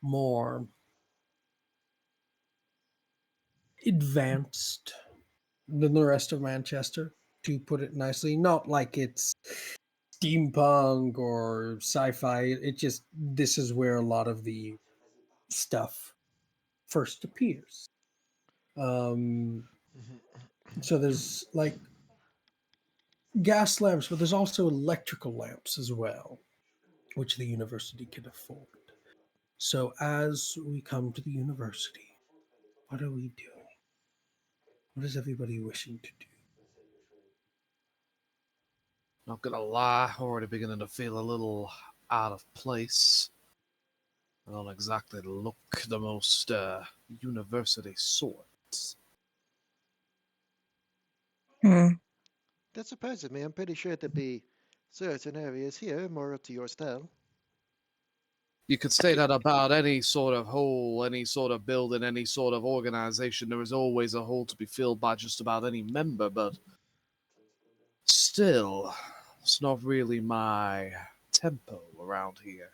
more advanced than the rest of Manchester, to put it nicely. Not like it's steampunk or sci-fi. It just this is where a lot of the stuff first appears. Um, so there's like gas lamps, but there's also electrical lamps as well, which the university can afford. So as we come to the university, what are we doing? What is everybody wishing to do? Not gonna lie, already beginning to feel a little out of place. I don't exactly look the most university sort. Hmm. That surprises me. I'm pretty sure there'd be certain areas here more up to your style. You could say that about any sort of hole, any sort of building, any sort of organization. There is always a hole to be filled by just about any member, but still, it's not really my tempo around here.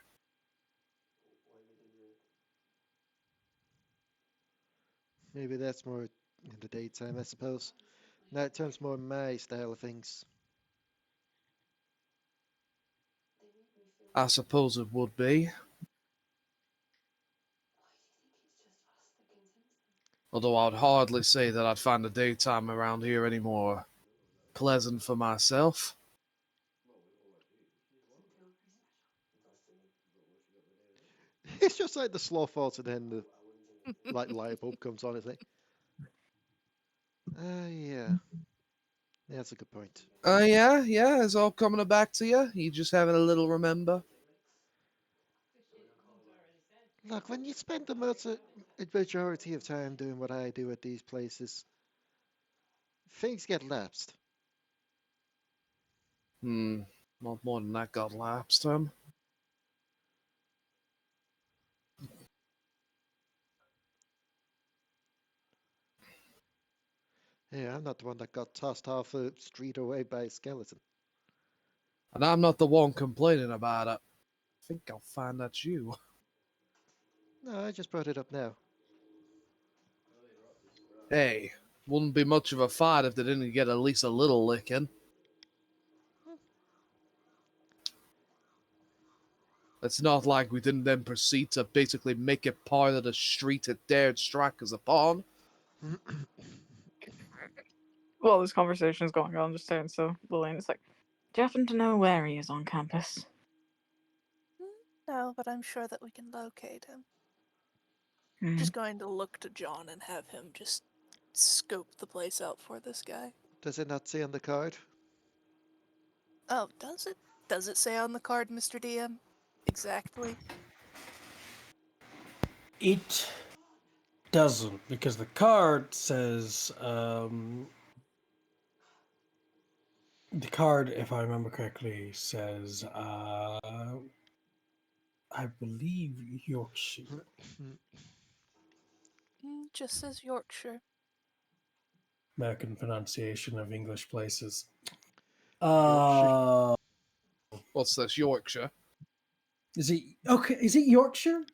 Maybe that's more in the daytime, I suppose. Nighttime's more my style of things. I suppose it would be. Although I'd hardly say that I'd find the daytime around here any more pleasant for myself. It's just like the slow falls and then the light bulb comes on. It's like, yeah, that's a good point. Yeah, it's all coming back to you. You just having a little remember. Look, when you spend a majority of time doing what I do at these places, things get lapsed. Not more than that got lapsed, huh? Yeah, I'm not the one that got tossed off a street away by a skeleton. And I'm not the one complaining about it. I think I'll find that's you. No, I just brought it up now. Hey, wouldn't be much of a fight if they didn't get at least a little licking. It's not like we didn't then proceed to basically make it part of the street it dared strike us upon. Well, this conversation is going on, just saying. So Lillian is like, "Do you happen to know where he is on campus?" No, but I'm sure that we can locate him. Hmm. Just going to look to John and have him just scope the place out for this guy. Does it not say on the card? Oh, does it? Does it say on the card, Mr. DM? Exactly. It doesn't, because the card says the card, if I remember correctly, says I believe Yorkshire. Just says Yorkshire. American pronunciation of English places. Yorkshire. What's this, Yorkshire? Is it okay? Is it Yorkshire?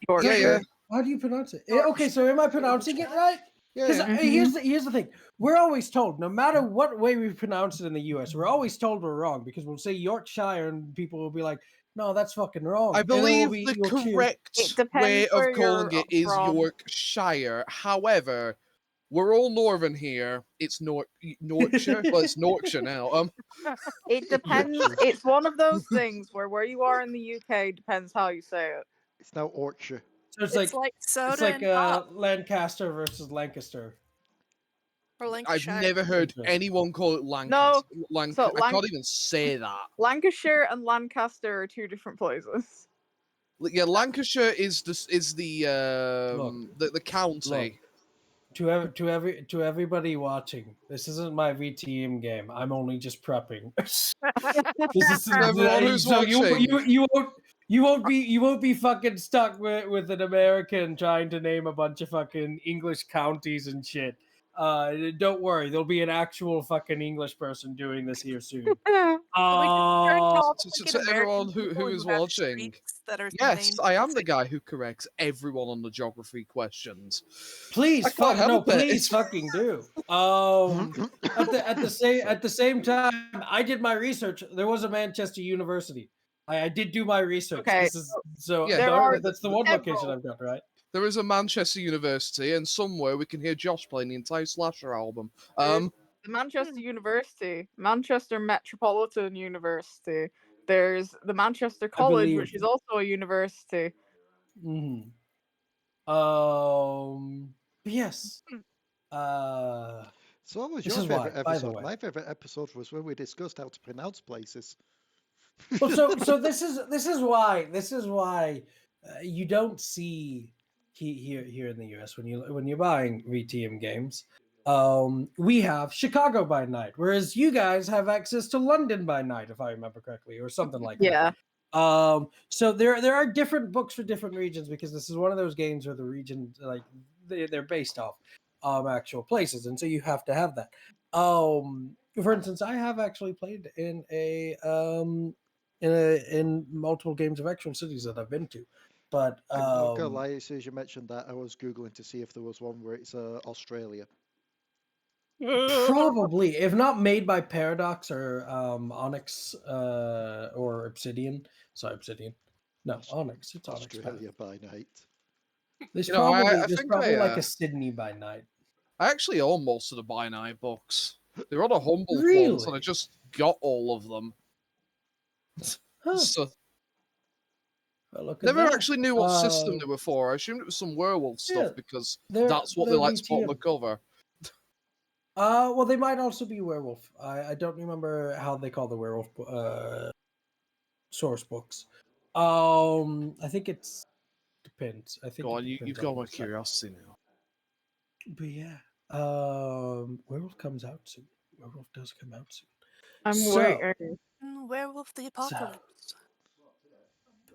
Yorkshire. Yeah. How do you pronounce it? Yorkshire. Okay, so am I pronouncing it right? Because Yeah. here's the thing: we're always told, no matter what way we pronounce it in the U.S., we're always told we're wrong because we'll say Yorkshire and people will be like, "No, that's fucking wrong." I And then believe we'll be the Yorkshire. correct It depends way where of calling you're it is from. Yorkshire. However, we're all northern here. It's Yorkshire. Well, it's Yorkshire now. It depends. Yorkshire. It's one of those things where you are in the UK depends how you say it. It's now Yorkshire. So it's It's like like soda it's like and pop. Lancaster versus Lancaster. Or I've Lancashire. never heard Okay. anyone call it Lancaster. So I can't even say that. Lancashire and Lancaster are two different places. Yeah, Lancashire is the county. Look, to everybody watching, this isn't my VTM game. I'm only just prepping. This is Everyone who's so watching. you won't be fucking stuck with an American trying to name a bunch of fucking English counties and shit. Don't worry, there'll be an actual fucking English person doing this here soon. Can we just turn to all the To fucking everyone American people who is have watching, streets that are yes, named I am the city? guy who corrects everyone on the geography questions. Please, I can't help it. please, fucking do. At the same time, I did my research. There was a Manchester University. I did do my research. Okay, This is so. Yeah, there are That's the one location several. I've got, right? There is a Manchester University, and somewhere we can hear Josh playing the entire Slasher album. The Manchester University, Manchester Metropolitan University. There's the Manchester College, which is also a university. Mm-hmm. But yes. So what was This your is why, favourite by the episode? way. My favourite episode was when we discussed how to pronounce places. Well, so this is why you don't see here in the US when you're buying VTM games. We have Chicago by night, whereas you guys have access to London by night, if I remember correctly, or something like Yeah. that. So there are different books for different regions because this is one of those games where the region like they're based off actual places, and so you have to have that. For instance, I have actually played in in multiple games of actual cities that I've been to, but I'm not gonna lie, as soon as you mentioned that, I was googling to see if there was one where it's Australia. probably, if not made by Paradox or Onyx or Obsidian. Sorry, Obsidian. No, Onyx. It's Onyx. Australia by night. There's You know, I there's think probably I, like a Sydney by night. I actually own most of the By Night books. They're on a Humble once, and I Really? just got all of them. Huh. So, Well, look at never that. actually knew what system they were for. I assumed it was some werewolf stuff Yeah, because they're- that's what they they're like to put on the VTM. cover. Well, they might also be werewolf. I don't remember how they call the werewolf source books. I think it's depends. I think Go it on, you've depends got on my the site. curiosity now. But yeah, werewolf comes out soon. Werewolf does come out soon. I'm So- waiting. Werewolf the Apocalypse.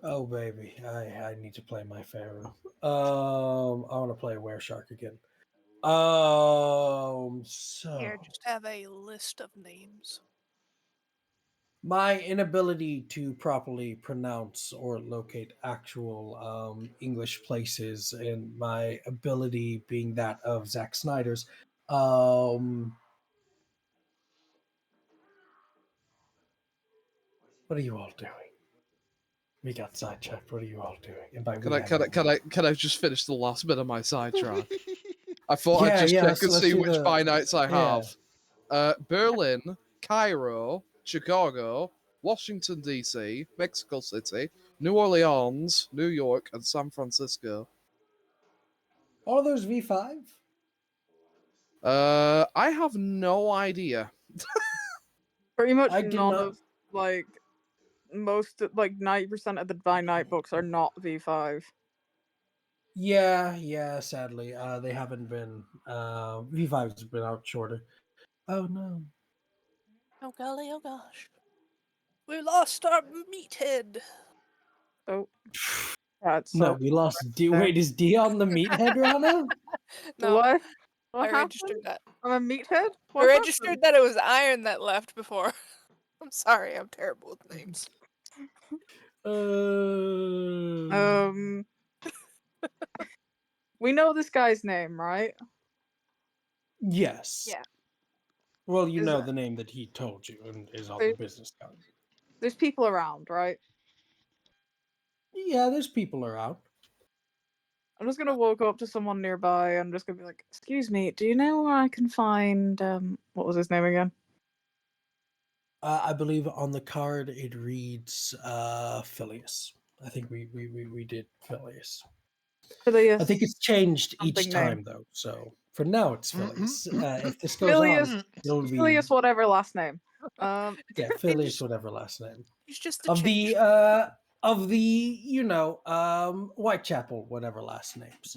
Oh baby, I need to play my pharaoh. I want to play Wereshark again. So Here, just have a list of names. my inability to properly pronounce or locate actual English places and my ability being that of Zack Snyder's. What are you all doing? We got sidetracked. What are you all doing? And by we, Can I just finish the last bit of my sidetrack? I thought Yeah, I'd just yeah, check let's and see do which the- By Nights I yeah. have. Berlin, Cairo, Chicago, Washington DC, Mexico City, New Orleans, New York, and San Francisco. All those V5? I have no idea. Pretty much I did none not- of like most 90% of the By Night books are not V5. Yeah, sadly. They haven't been V5's been out shorter. Oh no. Oh golly, oh gosh. We lost our meathead. Oh, that's No, we lost wait, is Dion the meathead, Ranna? No, What? I What happened? registered that. I'm a meathead. I What registered happened? that it was Iron that left before. I'm sorry, I'm terrible with names. Um, we know this guy's name, right? Yes. Yeah. Well, you Is know that- the name that he told you and is on the Wait. business card. There's people around, right? Yeah, there's people around. I'm just gonna walk up to someone nearby. I'm just gonna be like, "Excuse me, do you know where I can find what was his name again?" I believe on the card it reads Phileas. I think we did Phileas. Phileas. I think it's changed each Something name. time though. So for now it's Phileas. If this goes Phileas. on, it'll be Phileas, whatever last name. yeah, Phileas, whatever last name. He's just a Of change. the of the, Whitechapel, whatever last names.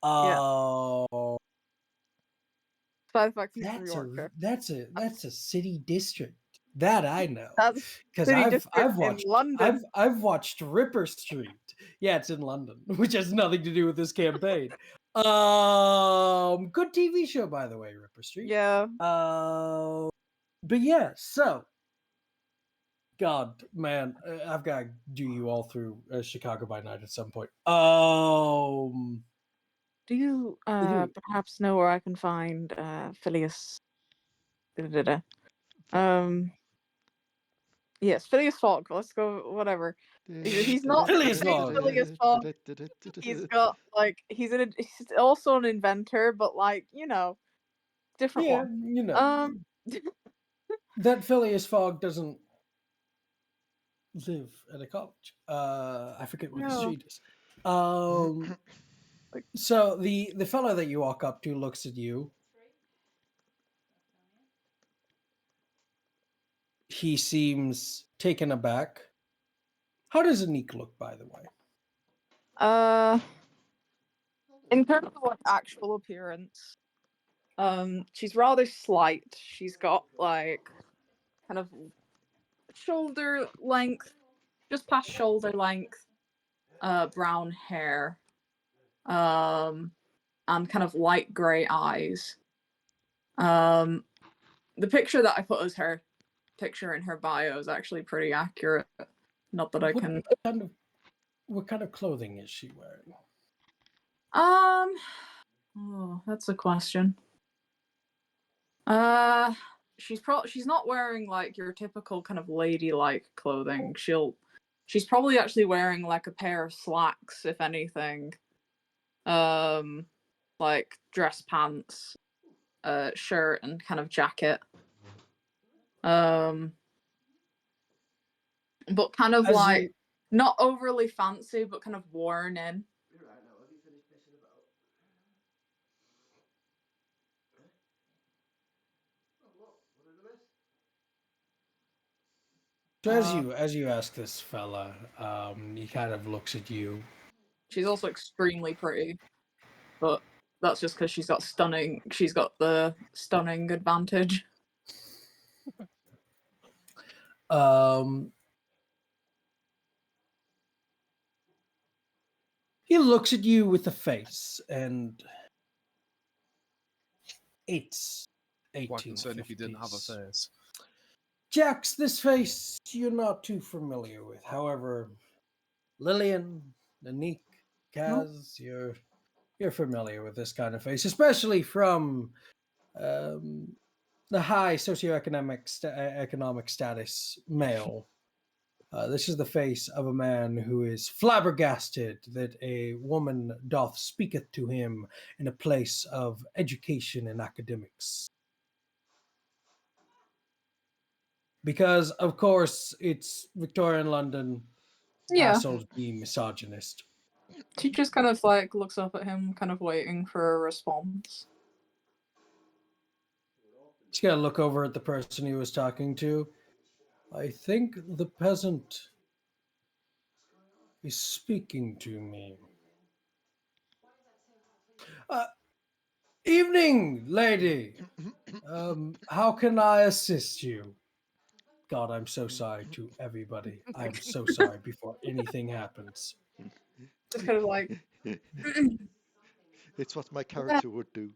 Yeah. Oh, Despite the fact he's from that's a Yorkshire. that's a city district that I know, That's because city I've district I've in watched London. I've watched Ripper Street. Yeah, it's in London, which has nothing to do with this campaign. Good TV show, by the way, Ripper Street. Yeah. But yeah, so God, man, I've got to do you all through Chicago by Night at some point. Do you do. perhaps know where I can find Phileas? Da-da-da-da. Yes, Phileas Fogg. Let's go. Whatever. He's not Phileas the big Fogg. Phileas Fogg. He's got like he's also an inventor, but like different Yeah, one. that Phileas Fogg doesn't live at a college. I forget what the No. street is. So the fellow that you walk up to looks at you. He seems taken aback. How does Aniqui look, by the way? In terms of like actual appearance, she's rather slight. She's got like kind of shoulder length, just past shoulder length, brown hair, and kind of light grey eyes. The picture that I put as her picture in her bio is actually pretty accurate. Not that I can. What kind of clothing is she wearing? Oh, that's a question. She's not wearing like your typical kind of ladylike clothing. She's probably actually wearing like a pair of slacks, if anything. Like dress pants, shirt and kind of jacket. But kind of like not overly fancy, but kind of worn in. So as you ask this fella, he kind of looks at you. She's also extremely pretty, but that's just because she's got the stunning advantage. He looks at you with a face, and it's 1850s. Quite concerned if he didn't have a face. Jax, this face you're not too familiar with. However, Lillian, Aniqui, Kaz, you're familiar with this kind of face, especially from the high socioeconomic economic status male. This is the face of a man who is flabbergasted that a woman doth speaketh to him in a place of education and academics. Because, of course, it's Victorian London. Yeah. Assholes being misogynist. She just kind of like looks up at him, kind of waiting for a response. She's got to look over at the person he was talking to. I think the peasant is speaking to me. Evening, lady. How can I assist you? God, I'm so sorry to everybody. I'm so sorry before anything happens. Just kind of like. It's what my character would do.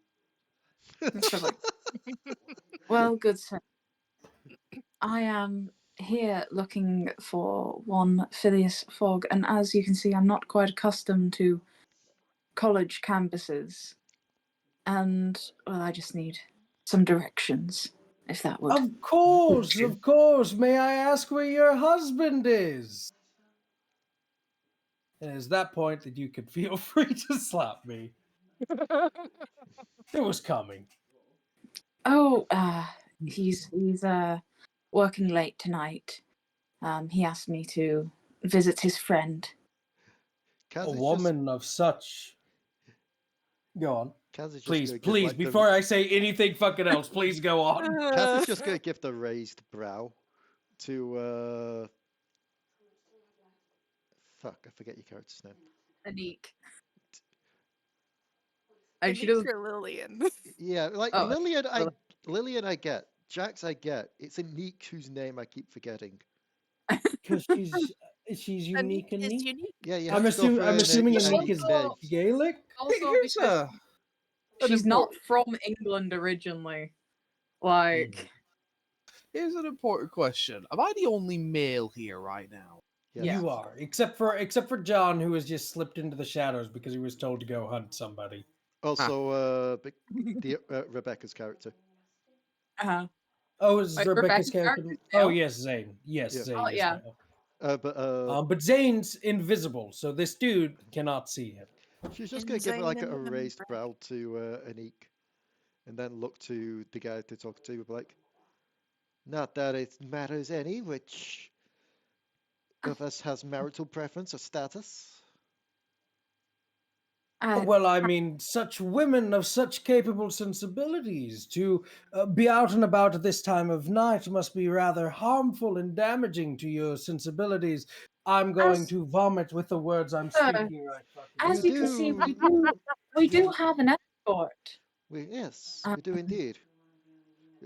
Well, good sir. I am here looking for one Phileas Fogg, and as you can see, I'm not quite accustomed to college campuses. And, well, I just need some directions, if that would. Of course. May I ask where your husband is? And it's that point that you could feel free to slap me. It was coming. Oh, he's working late tonight. He asked me to visit his friend. A woman of such. Go on. Please, like before I say anything fucking else, please go on. Kaz is just going to give the raised brow to Fuck, I forget your character's name. Aniqui. And she Aniqui doesn't. or Lillian. Yeah, like Oh, Lillian I get. Jax I get. It's Aniqui whose name I keep forgetting. Because she's unique and is neat. unique. Yeah, you I'm have to go for assuming a Aniqui unique is name. Gaelic. Also Here's because an she's not important- from England originally. Like, Here's an important question. Am I the only male here right now? Yes. You are, except for John, who has just slipped into the shadows because he was told to go hunt somebody. Also, Rebecca's character. Oh, is Wait, Rebecca's Rebecca's character? character's Oh male? yes, Zane. Yes, Yeah. Zane Oh, is yeah. male. But Zane's invisible, so this dude cannot see him. She's just gonna give Insane like a and raised brow to Aniqui, and then look to the guy to talk to, like, not that it matters any which of us has marital preference or status. Well, I mean, such women of such capable sensibilities to be out and about at this time of night must be rather harmful and damaging to your sensibilities. I'm going to vomit with the words I'm speaking right fucking As now. you can see, we Yeah. do have an escort. Yes, we do indeed.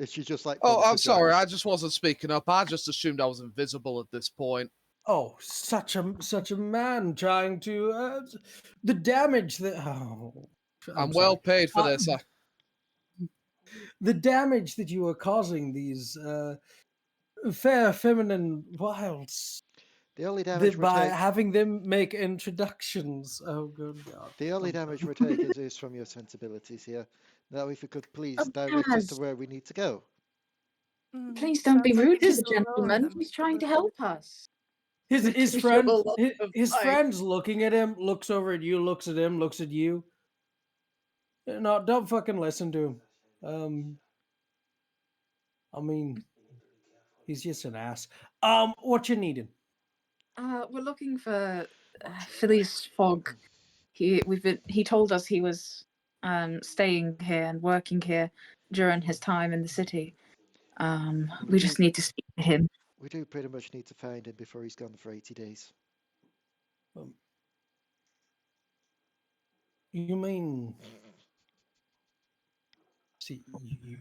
She just like Oh, points I'm to sorry. Jax. I just wasn't speaking up. I just assumed I was invisible at this point. Oh, such a man trying to the damage that I'm sorry. well paid for this. The damage that you are causing these fair feminine wilds The only damage we're by taking. having them make introductions. Oh, good God. The only damage we're taking is from your sensibilities here. Now, if you could please Oh, direct us to Kaz. where we need to go. Please don't be Sounds like rude you to need the to lower gentleman. them He's just a trying to little. help us. His Show friend, a lot of his life. friend's looking at him, looks over at you, looks at him, looks at you. No, don't fucking listen to him. I mean, he's just an ass. What you needing? We're looking for Phileas Fogg. He told us he was staying here and working here during his time in the city. We just need to speak to him. We do pretty much need to find him before he's gone for 80 days. You mean? See,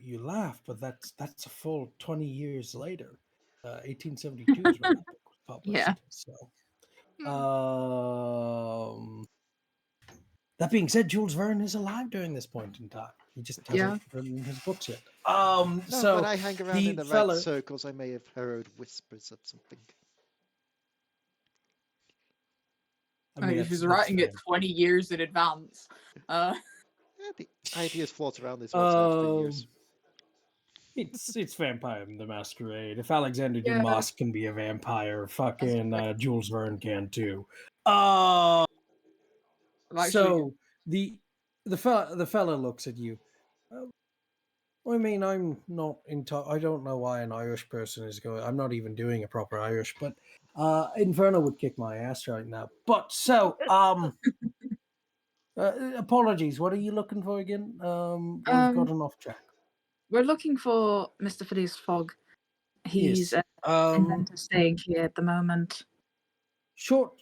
you laugh, but that's a full 20 years later. 1872 is when that book was published. Yeah. So, that being said, Jules Verne is alive during this point in time. He just hasn't written his books yet. No, So when I hang around in the fella, right circles, I may have heard whispers of something. I mean, If he's writing it 20 years in advance. Yeah, the ideas float around this website for years. It's Vampire the Masquerade. If Alexander Dumas can be a vampire, fucking Jules Verne can too. So the fella looks at you. I mean, I'm not I don't know why an Irish person is going. I'm not even doing a proper Irish, but Inferno would kick my ass right now. But so apologies. What are you looking for again? We've gotten off track. We're looking for Mr. Phileas Fogg. He's Yes. inventor staying here at the moment. Short,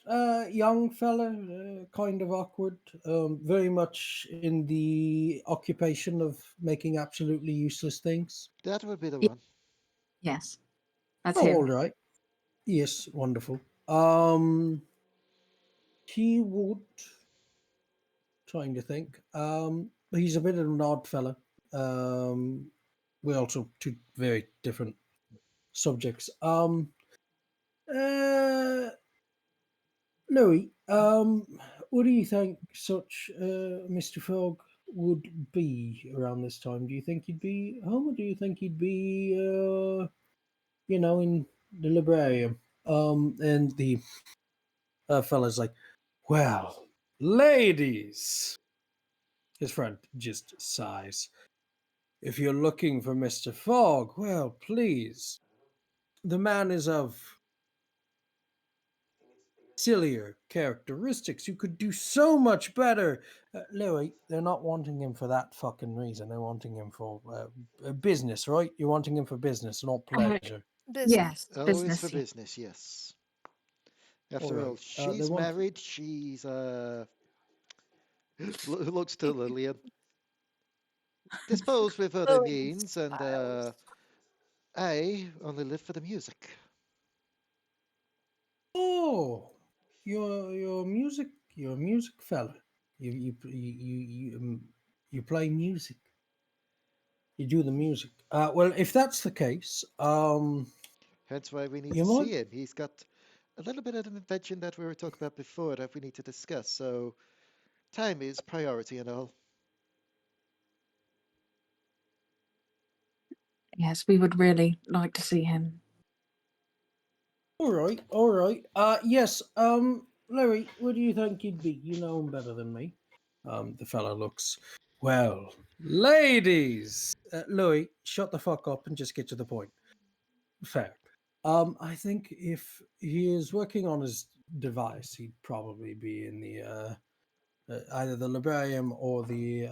young fella, kind of awkward, very much in the occupation of making absolutely useless things. That would be the one. Yes, that's Oh, him. all right. Yes, wonderful. He would. Trying to think. He's a bit of an odd fella. We're also two very different subjects. Louis, what do you think such Mr. Fogg would be around this time? Do you think he'd be home, or do you think he'd be, in the librarium? And the fella's like, well, ladies. His friend just sighs. If you're looking for Mr. Fogg, well, please. The man is of sillier characteristics. You could do so much better. Louis, they're not wanting him for that fucking reason. They're wanting him for business, right? You're wanting him for business, not pleasure. Business. Yes, Always business. for business, yes. After all, Alright, they she's want. married. She's looks to Lillian. Dispose with other Lillian means, and smiles. I only live for the music. Oh, you're a music fella. You play music. You do the music. Well, if that's the case, Hence why we need you to might. see him. He's got a little bit of an invention that we were talking about before that we need to discuss. So time is priority and all. Yes, we would really like to see him. All right, all right. Yes. Larry, what do you think you'd be? You know him better than me. The fella looks. Well, ladies, Louis, shut the fuck up and just get to the point. Fair. I think if he is working on his device, he'd probably be in the either the librarium or the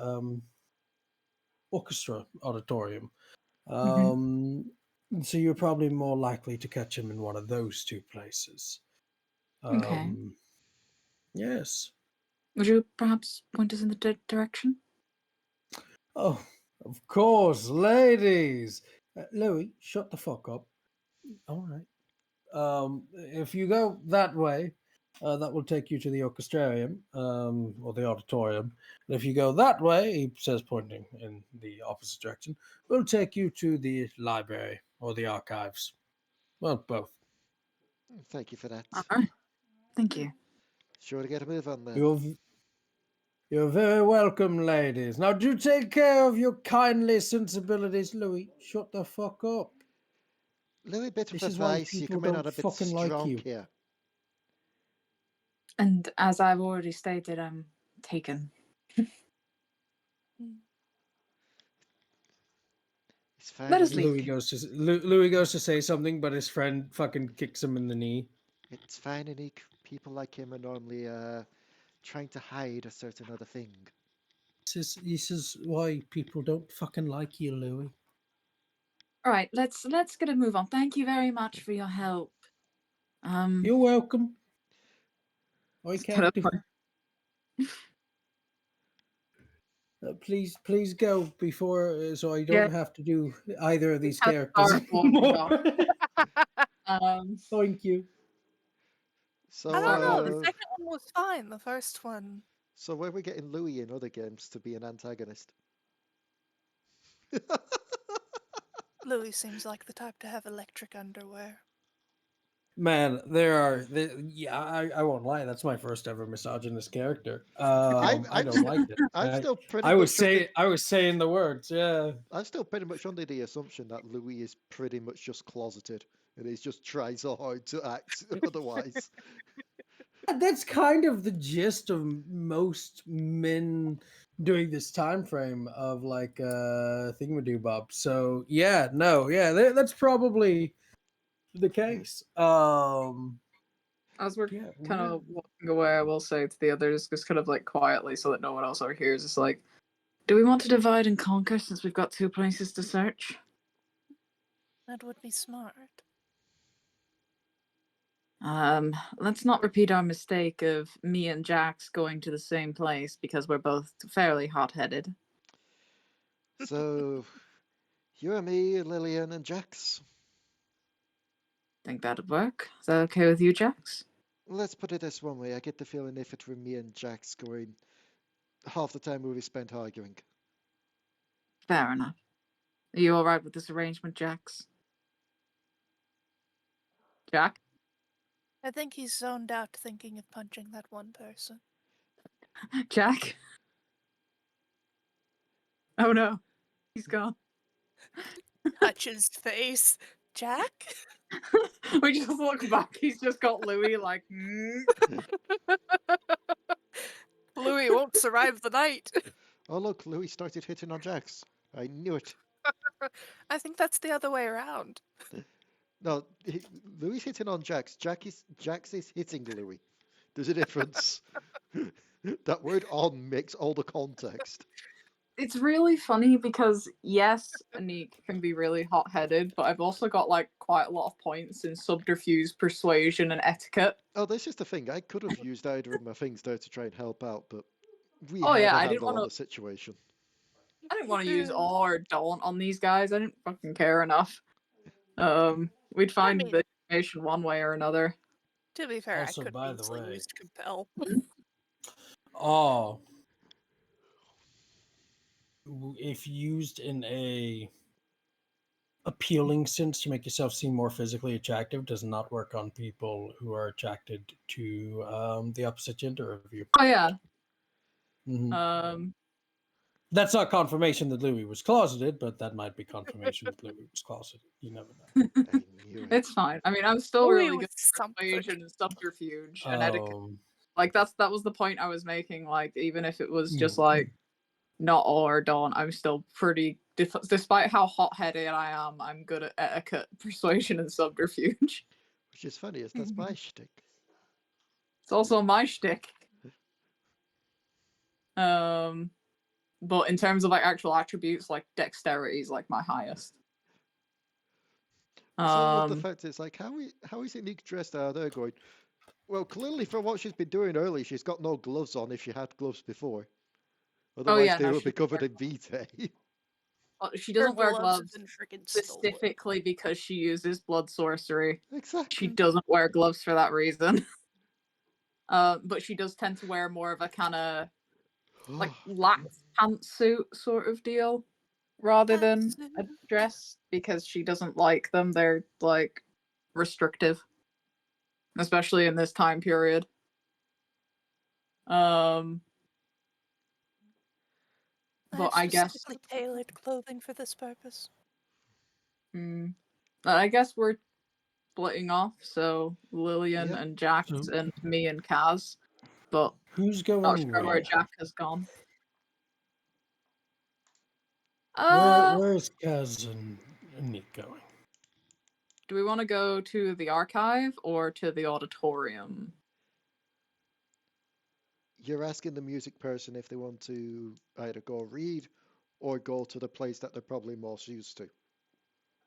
orchestra auditorium. Mhm. So you're probably more likely to catch him in one of those two places. Okay. Um, yes. Would you perhaps point us in the direction? Oh, of course, ladies. Louis, shut the fuck up. All right. If you go that way, that will take you to the orchestrarium, or the auditorium. And if you go that way, he says, pointing in the opposite direction, will take you to the library or the archives. Well, both. Thank you for that. All right. Thank you. Sure to get a move on then. You're very welcome, ladies. Now do take care of your kindly sensibilities, Louis. Shut the fuck up. Little bit of This is why advice. You're people coming on don't a bit fucking like strong you. here. And as I've already stated, I'm taken. It's fine, Let us Aniqui. leave. Louis goes to say something, but his friend fucking kicks him in the knee. It's fine, Aniqui. People like him are normally trying to hide a certain other thing. This is why people don't fucking like you, Louis. All right, let's get a move on. Thank you very much for your help. You're welcome. I Just can't do. teleport. Please go before, so I Yeah, don't have to do either of these have to characters start walking off. anymore. Thank you. So, I don't know. The uh, second one was fine. The first one. so where we getting Louis in other games to be an antagonist? Louis seems like the type to have electric underwear. Man, yeah, I won't lie. That's my first ever misogynist character. I'm, I I'm, don't like it. I'm still pretty I was much under, saying the words. Yeah, I'm still pretty much under the assumption that Louis is pretty much just closeted and he's just trying so hard to act otherwise. that's kind of the gist of most men doing this time frame of like thingamadoobop. So yeah, no, yeah, that's probably the case. As we're Yeah, kind of walking away, I will say to the others, just kind of like quietly, so that no one else overhears, it's like, do we want to divide and conquer since we've got two places to search? That would be smart. Let's not repeat our mistake of me and Jax going to the same place because we're both fairly hot-headed. So, you and me, Lillian and Jax. Think that'd work? Is that okay with you, Jax? Let's put it this one way. I get the feeling if it were me and Jax going, half the time will be spent arguing. Fair enough. Are you alright with this arrangement, Jax? Jack? I think he's zoned out thinking of punching that one person. Jack? Oh no, he's gone. Touch his face. Jack? We just look back, he's just got Louis like, Louis won't survive the night. Oh, look, Louis started hitting on Jax. I knew it. I think that's the other way around. No, Louis hitting on Jax. Jax is hitting Louis. There's a difference. That word on makes all the context. It's really funny because yes, Aniqui can be really hot-headed, but I've also got like quite a lot of points in subterfuge, persuasion, and etiquette. Oh, that's just the thing. I could have used either of my things there to try and help out, but we Oh had yeah, a I didn't handle on want the to. situation. I didn't want to use awe or daunt on these guys. I didn't fucking care enough. We'd find mean- the information one way or another. To be fair, Also, I could by have the easily way- used compel. Oh, if used in a appealing sense to make yourself seem more physically attractive, does not work on people who are attracted to the opposite gender of you. Oh yeah. Mhm. That's not confirmation that Louis was closeted, but that might be confirmation that Louis was closeted. You never know. I knew it. It's fine. I mean, I'm still Louis really was good at something. persuasion and subterfuge and etiquette. Um, Like that was the point I was making. Like even if it was just Mm. like not all or dawn, I'm still pretty. Despite how hot-headed I am, I'm good at etiquette, persuasion, and subterfuge. Which is funny, is that's my shtick. It's also my shtick. But in terms of like actual attributes, like dexterity is like my highest. I still love the fact it's like, how is Aniqui dressed out there going, well, clearly from what she's been doing early, she's got no gloves on if she had gloves before. Otherwise, yeah, they no, would be she doesn't covered in vitae. She Her doesn't wear gloves gloves have been freaking stolen. specifically because she uses blood sorcery. She Exactly. doesn't wear gloves for that reason. But she does tend to wear more of a kind of like lax pantsuit sort of deal rather than a dress because she doesn't like them. They're like restrictive, especially in this time period. But I guess specifically tailored clothing for this purpose. I guess we're splitting off. So Lillian Yep. and Jax So- and me and Kaz. But who's not going sure where where? Jack has gone. Where's Kaz and Nick going? Do we want to go to the archive or to the auditorium? You're asking the music person if they want to either go read or go to the place that they're probably most used to.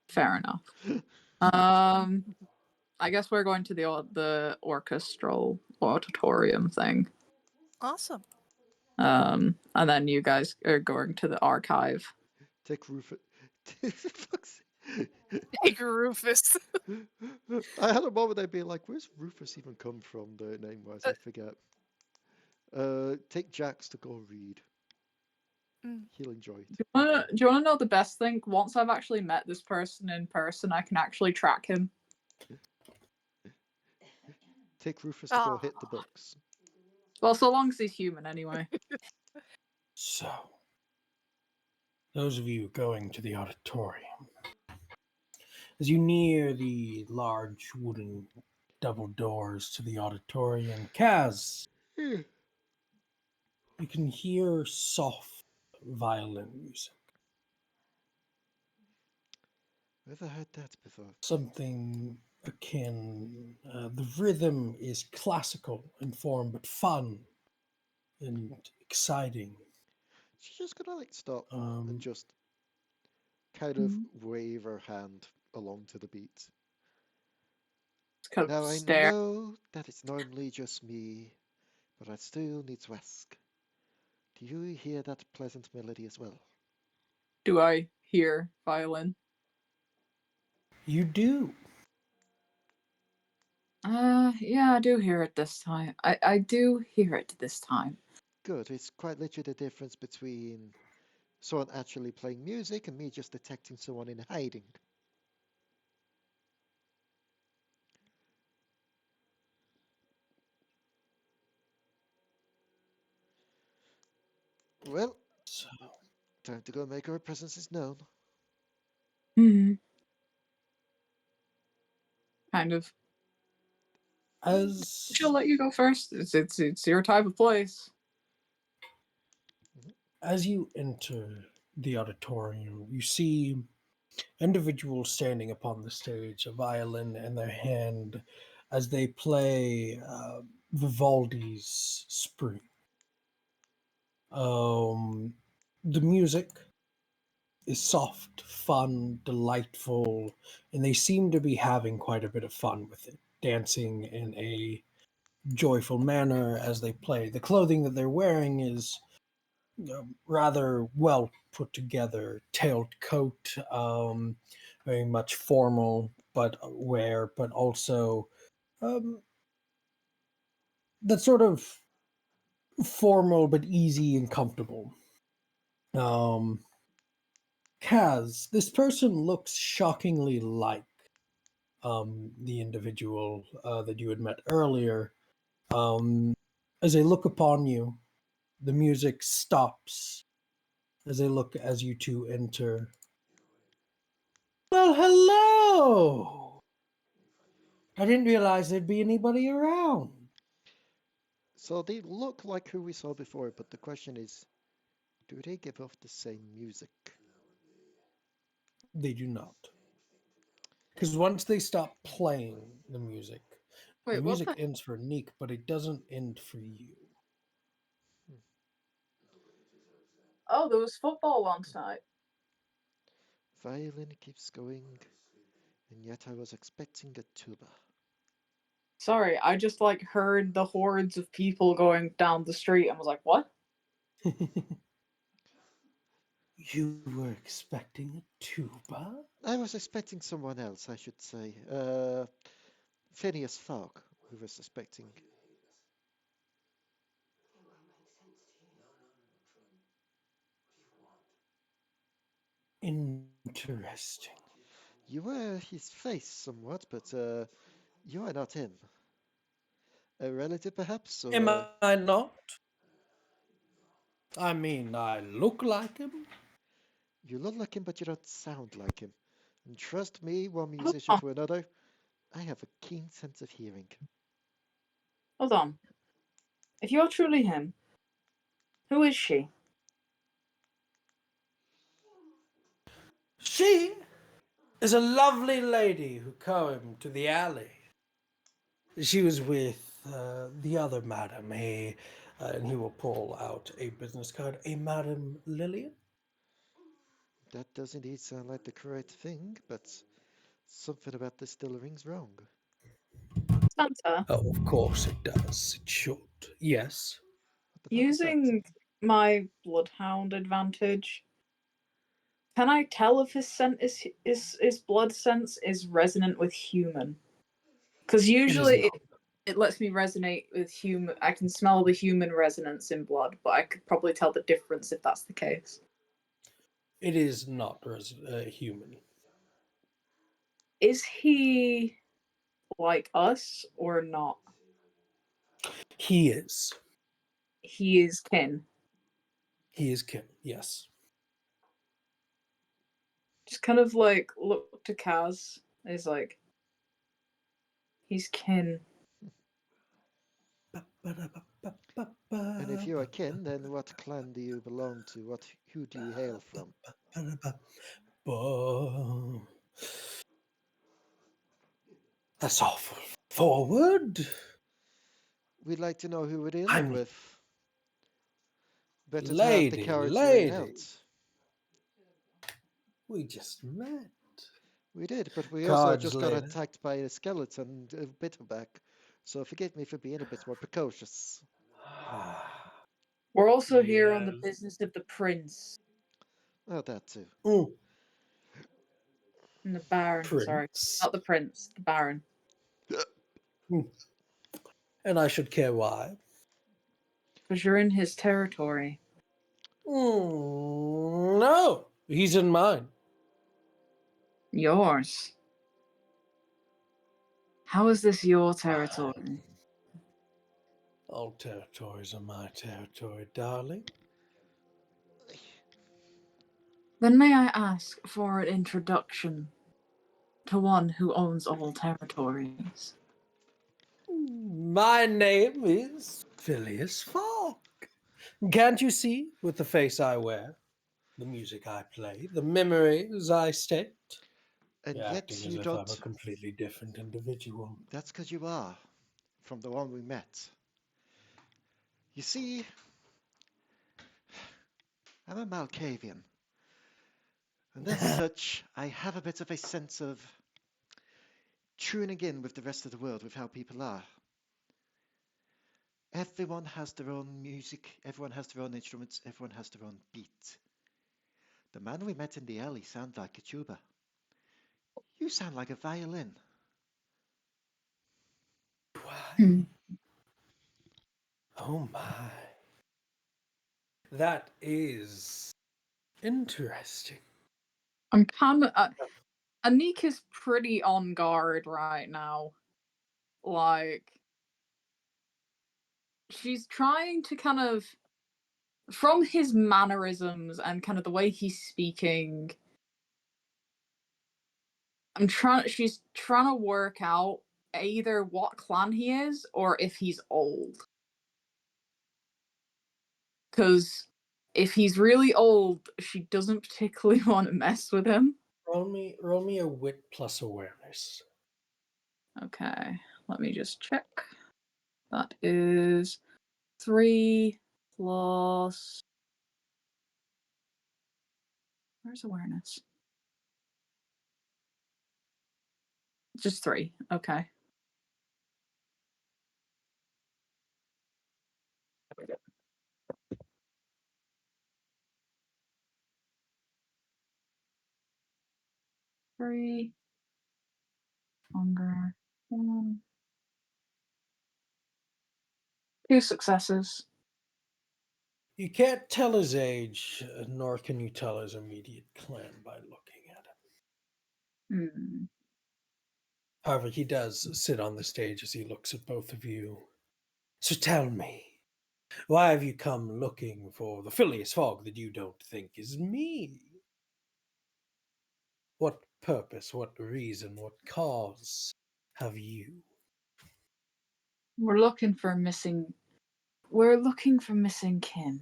Fair enough. I guess we're going to the orchestral auditorium thing. Awesome. And then you guys are going to the archive. Take Rufus. Take Rufus. I had a moment I'd be like, where's Rufus even come from, the name-wise? I forget. Take Jax to go read. He'll enjoy it. Do you want to know the best thing? Once I've actually met this person in person, I can actually track him. Take Rufus to go hit the books. Well, so long as he's human, anyway. So, those of you going to the auditorium, as you near the large wooden double doors to the auditorium, Kaz, you can hear soft violin music. Never heard that before. Something akin. The rhythm is classical in form, but fun and exciting. She's just gonna like stop and just kind of wave her hand along to the beat. Kind of Now I stare. know that it's normally just me, but I still need to ask. Do you hear that pleasant melody as well? Do I hear violin? You do. Yeah, I do hear it this time. I do hear it this time. Good. It's quite literally the difference between someone actually playing music and me just detecting someone in hiding. Well, So, time to go make our presences known. Kind of. as She'll let you go first. It's your type of place. as you enter the auditorium, you see individuals standing upon the stage, a violin in their hand, as they play Vivaldi's Spring. The music is soft, fun, delightful, and they seem to be having quite a bit of fun with it, dancing in a joyful manner as they play. The clothing that they're wearing is rather well put together, tailed coat, very much formal, but wear, but also um, that sort of formal but easy and comfortable. Um, Kaz, this person looks shockingly like the individual that you had met earlier. Um, as they look upon you, the music stops as they look as you two enter. Well, hello! I didn't realize there'd be anybody around. So they look like who we saw before, but the question is, do they give off the same music? They do not. Because once they stop playing the Wait, what music the? ends for Neek, but it doesn't end for you. Oh, there was football on tonight. Violin keeps going, and yet I was expecting a tuba. Sorry, I just like heard the hordes of people going down the street and was like, "What?" You were expecting a tuba? I was expecting someone else, I should say. Phineas Fogg, who was expecting. Interesting. You were his face somewhat, but you are not him. A relative, perhaps, Am or I not? I mean, I look like him. you look like him, but you don't sound like him. And trust me, one Hold musician on, to another, I have a keen sense of hearing. hold on. If you're truly him, who is she? She is a lovely lady who came to the alley. She was with the other madam, and he will pull out a business card, a Madam Lillian. That does indeed sound like the correct thing, but something about this still rings wrong. Santa, Oh, of course it does. It should. Yes. What the fuck is that? using my bloodhound advantage, can I tell if his scent is blood sense is resonant with human? Because It is usually not. it lets me resonate with human. I can smell the human resonance in blood, but I could probably tell the difference if that's the case. It is not human. Is he like us or not? He is. He is kin. He is kin. Yes. Just kind of like look to Kaz. Is like he's kin. And if you're a kin, then what clan do you belong to? Who do you hail from? That's awful forward. We'd like to know who we're dealing I'm with. Better to have the lady, cards laid lady. out. We just met. We did, but we also Cards just got later. attacked by a skeleton a bit back. So forgive me for being a bit more precocious. We're also here on the Yes. business of the prince Oh, that too. and the baron. Sorry, Prince. not the prince, the baron. And I should care why. Because you're in his territory. No, he's in mine. Yours. How is this your territory? All territories are my territory, darling. Then may I ask for an introduction to one who owns all territories? My name is Phileas Fogg. Can't you see with the face I wear, the music I play, the memories I state? And You're yet acting as you if I'm a don't. completely different individual. That's because you are, from the one we met. You see, I'm a Malkavian. And as such, I have a bit of a sense of tuning in with the rest of the world with how people are. Everyone has their own music, everyone has their own instruments, everyone has their own beat. The man we met in the alley sounded like a tuba. You sound like a violin. Why? Oh my. That is interesting. I'm kind of. Aniqi's pretty on guard right now. Like, she's trying to kind of, from his mannerisms and kind of the way he's speaking, she's trying to work out either what clan he is or if he's old. Because if he's really old, she doesn't particularly want to mess with him. Roll me a wit plus awareness. Okay, let me just check. That is 3 plus. Where's awareness? Just 3. Okay. Three. Hunger. 1. 2 successes. You can't tell his age, nor can you tell his immediate clan by looking at him. Hmm. However, he does sit on the stage as he looks at both of you. So tell me, why have you come looking for the Phileas Fogg that you don't think is me? What purpose, what reason, what cause have you? We're looking for missing. We're looking for missing kin.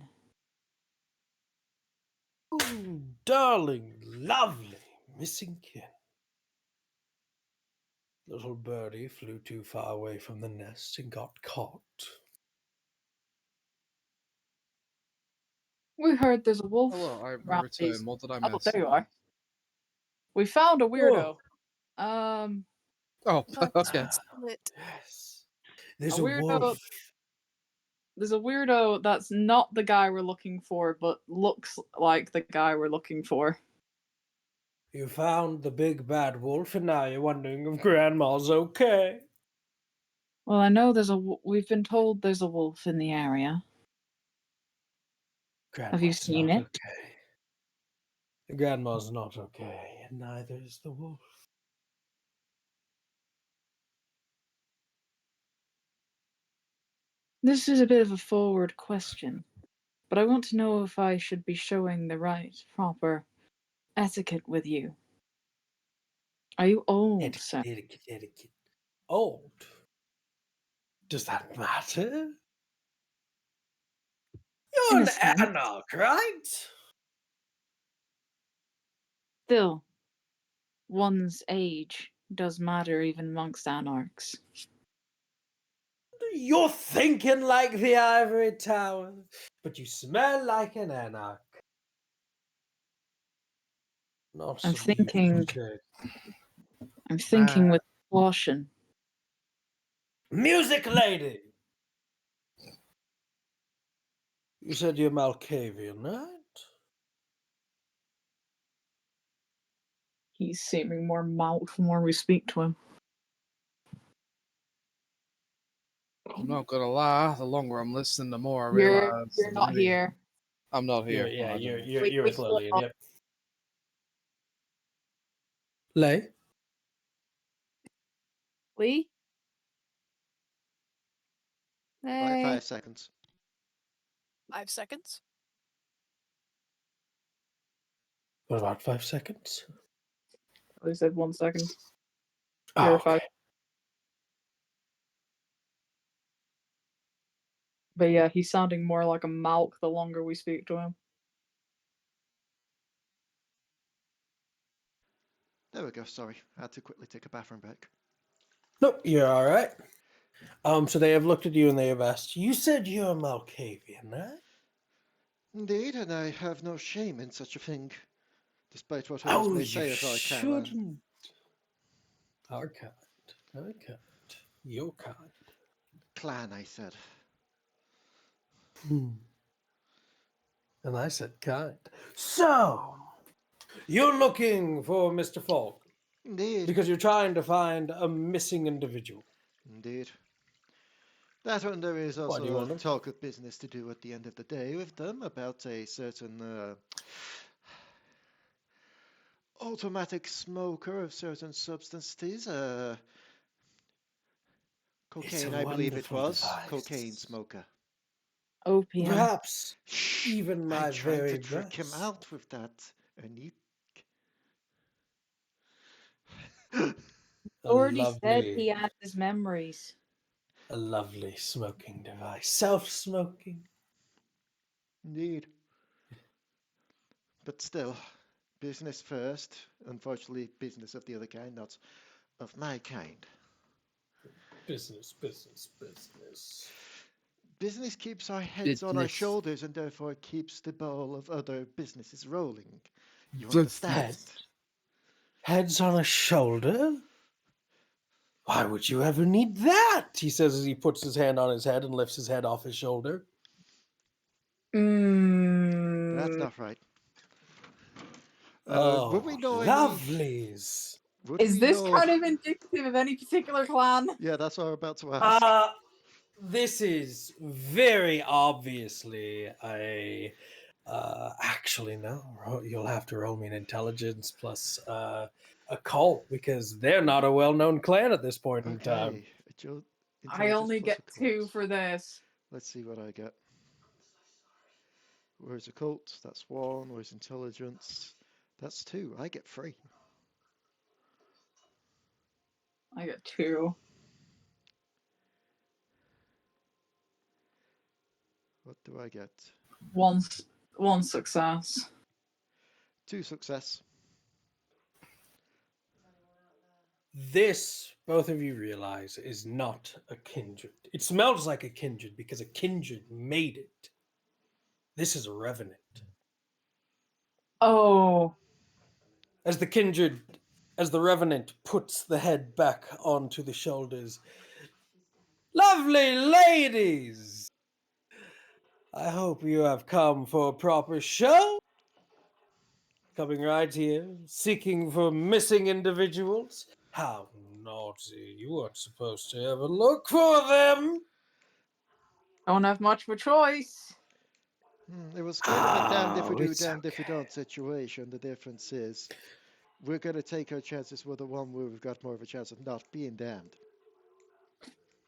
Ooh, darling, lovely, missing kin. Little birdie flew too far away from the nest and got caught. We heard there's a wolf. Hello, I around these- returned. What did I Oh, miss? there you are. We found a weirdo. Oh, That's okay. split. Yes. There's A a weirdo. wolf. There's a weirdo that's not the guy we're looking for, but looks like the guy we're looking for. You found the big bad wolf, and now you're wondering if Grandma's okay. Well, I know we've been told there's a wolf in the area. Grandma's Have you seen not it? okay. Grandma's not okay, and neither is the wolf. This is a bit of a forward question, but I want to know if I should be showing the right, proper etiquette with you. Are you old, sir? Etiquette. Old? Does that matter? In You're a an sense. anarch, right? Still, one's age does matter even amongst anarchs. You're thinking like the ivory tower, but you smell like an anarch. Not I'm so beautiful thinking. shade. I'm thinking with caution. Music lady! You said you're Malkavian, right? He's seeming more mouth the more we speak to him. I'm not gonna lie. The longer I'm listening, the more I You're realize you're not here. I'm not here. You're with Lillian, yep. Leigh? Leigh? Right, Hey. 5 seconds. 5 seconds? What about 5 seconds? They said 1 second. Oh, You're okay. 5. But yeah, he's sounding more like a Malk the longer we speak to him. There we go, sorry. I had to quickly take a bathroom break. Nope, you're alright. So they have looked at you and they have asked, you said you're a Malkavian, right? Indeed, and I have no shame in such a thing, despite what others Oh, may you say of our clan. shouldn't. Our kind. Our kind. Your kind. Clan, I said. Hmm. And I said kind. So, you're looking for Mr. Falk Indeed, because you're trying to find a missing individual. indeed. That one, there is Why do you also want him? talk of business to do at the end of the day with them about a certain automatic smoker of certain substances. It's Cocaine, a I believe it wonderful was. Cocaine device. smoker. Opium. Perhaps Shh! even I my tried very to trick him best. out with that. Aniqui. A Already said lovely, he had his memories. a lovely smoking device. Self-smoking. Indeed. But still, business first. Unfortunately, business of the other kind, not of my kind. Business, business, business. Business keeps our heads on our Business. shoulders and therefore keeps the ball of other businesses rolling. You Business. understand? Heads on a shoulder? Why would you ever need that? He says as he puts his hand on his head and lifts his head off his shoulder. That's Mm, not right. Would we Oh, know any? lovelies. Would is we this know? kind of indicative of any particular clan? Yeah, that's what I'm about to ask. This is very obviously a. Actually, no. You'll have to roll me an intelligence plus a cult because they're not a well-known clan at this point in time. Okay, I intelligence only plus get a 2 cult. for this. Let's see what I get. Where's a cult? That's 1. Where's intelligence? That's 2. I get 3. I get 2. What do I get? One success. 2 success. This, both of you realize, is not a kindred. It smells like a kindred because a kindred made it. This is a revenant. Oh, As the revenant puts the head back onto the shoulders. Lovely ladies! I hope you have come for a proper show. Coming right here, seeking for missing individuals. How naughty. You weren't supposed to ever look for them. don't have much of a choice. It was kind of a damned if we do, It's damned if we okay. don't situation. The difference is we're going to take our chances with the one where we've got more of a chance of not being damned.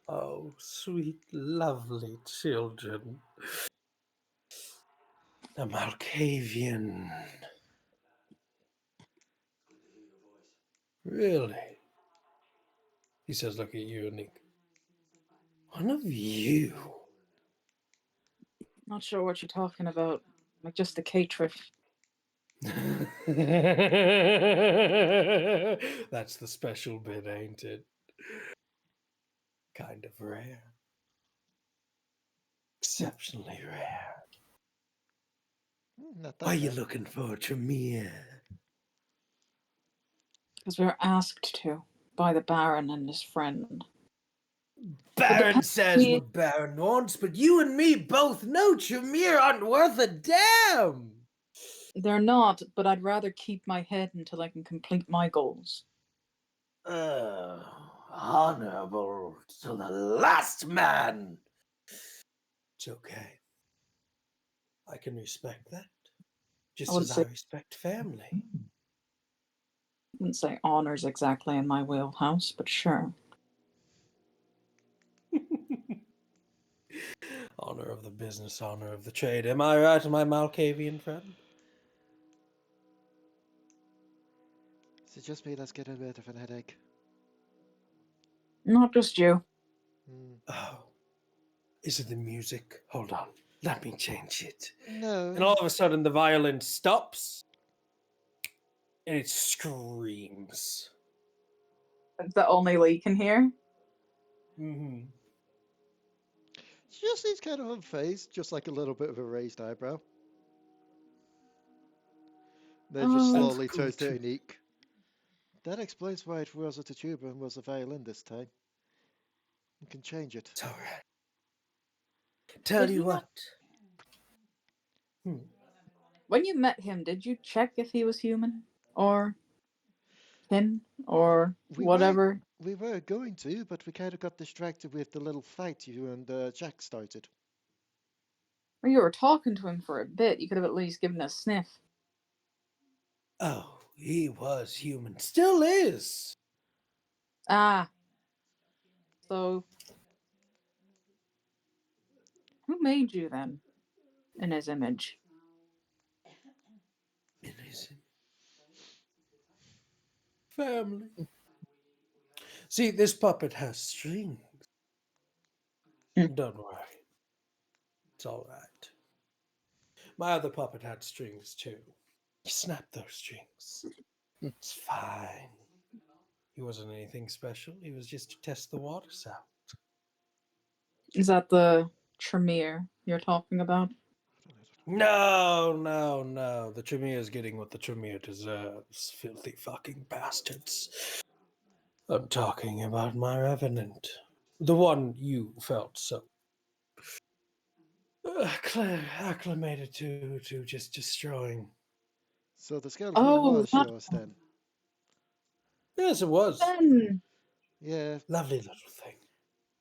Oh, sweet, lovely children. A Malkavian. Really? He says, look at you, Nick. One of you. Not sure what you're talking about. Like just a catrif. That's the special bit, ain't it? Kind of rare. Exceptionally rare. Not Why are that you rare. looking for Tremere? Because we were asked to by the Baron and his friend. Baron says what Baron wants, but you and me both know Tremere aren't worth a damn. They're not, but I'd rather keep my head until I can complete my goals. Honorable to the last man. It's okay. I can respect that. Just as I respect family. Wouldn't say honors exactly in my wheelhouse, but sure. Honor of the business, honor of the trade. Am I right, my Malkavian friend? Is it just me that's getting a bit of an headache? Not just you. Oh. Is it the music? Hold on. Let me change it. No. And all of a sudden, the violin stops. And it screams. That only Leigh can hear. Mm-hmm. She just seems kind of unfazed, just like a little bit of a raised eyebrow. They just Oh. slowly That's turn good to too. Aniqui. That explains why it wasn't a tuba and was a violin this time. You can change it. It's all right. Tell Did you he not- what. When you met him, did you check if he was human or kin or We were whatever? we were going to, but we kind of got distracted with the little fight you and Jack started. Well, you were talking to him for a bit. You could have at least given a sniff. Oh, he was human. Still is. Ah. So, who made you then in his image? It is family. See, this puppet has strings. Hmm. Don't worry. It's all right. My other puppet had strings too. He snapped those strings. It's fine. He wasn't anything special. He was just to test the waters out. Is that the Tremere you're talking about? No, no, no. The Tremere is getting what the Tremere deserves. Filthy fucking bastards. I'm talking about my revenant. The one you felt so acclimated to just destroying. So the skeleton Oh, was that yours then. Yes, it was. then. Yeah, Lovely little thing.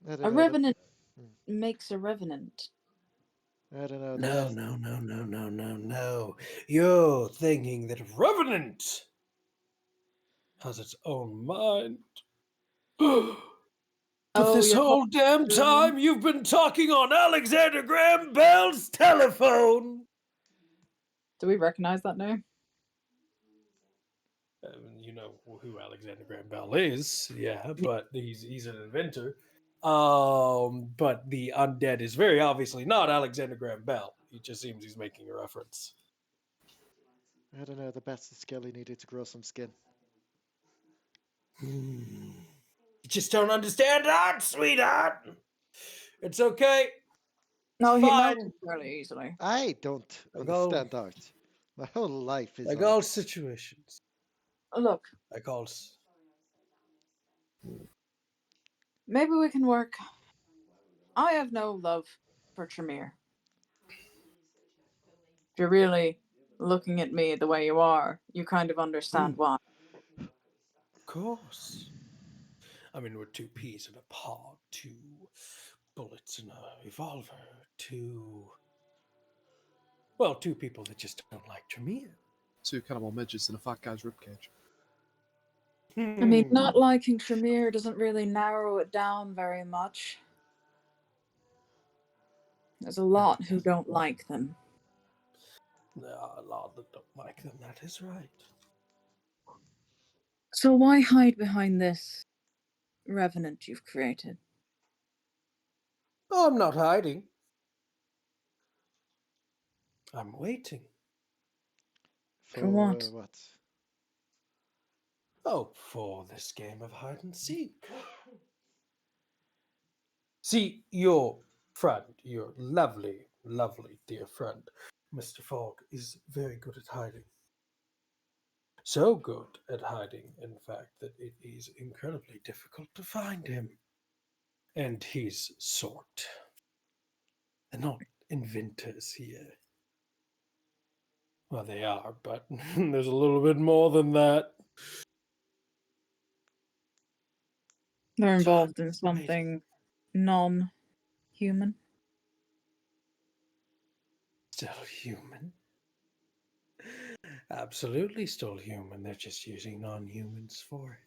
I A don't know. revenant makes a revenant. I don't know. The No, last no, no, no, no, no, no. You're thinking that Revenant has its own mind. But Oh, this you're whole talking damn to... time you've been talking on Alexander Graham Bell's telephone. Do we recognize that name? You know who Alexander Graham Bell is, yeah, but he's an inventor. But the undead is very obviously not Alexander Graham Bell. It just seems he's making a reference. I don't know. The bastard skelly needed to grow some skin. You just don't understand art, sweetheart. It's okay. No, he melts Fine. fairly easily. I don't Like understand art. My whole life is all art. situations. Look, Like all. maybe we can work. I have no love for Tremere. If you're really looking at me the way you are, you kind of understand why. Of course. I mean, we're two peas in a pod, two bullets in a revolver, two people that just don't like Tremere. 2 cannibal midgets in a fat guy's ribcage. I mean, not liking Tremere doesn't really narrow it down very much. There's a lot who don't like them. There are a lot that don't like them, that is right. So why hide behind this revenant you've created? Oh, I'm not hiding. I'm waiting. For what? What? Oh, for this game of hide and seek. See, your friend, your lovely, lovely dear friend, Mr. Fogg, is very good at hiding. So good at hiding, in fact, that it is incredibly difficult to find him. And his sort. They're not inventors here. Well, they are, but there's a little bit more than that. They're So I'm involved in waiting. something non-human. Still human. Absolutely still human. They're just using non-humans for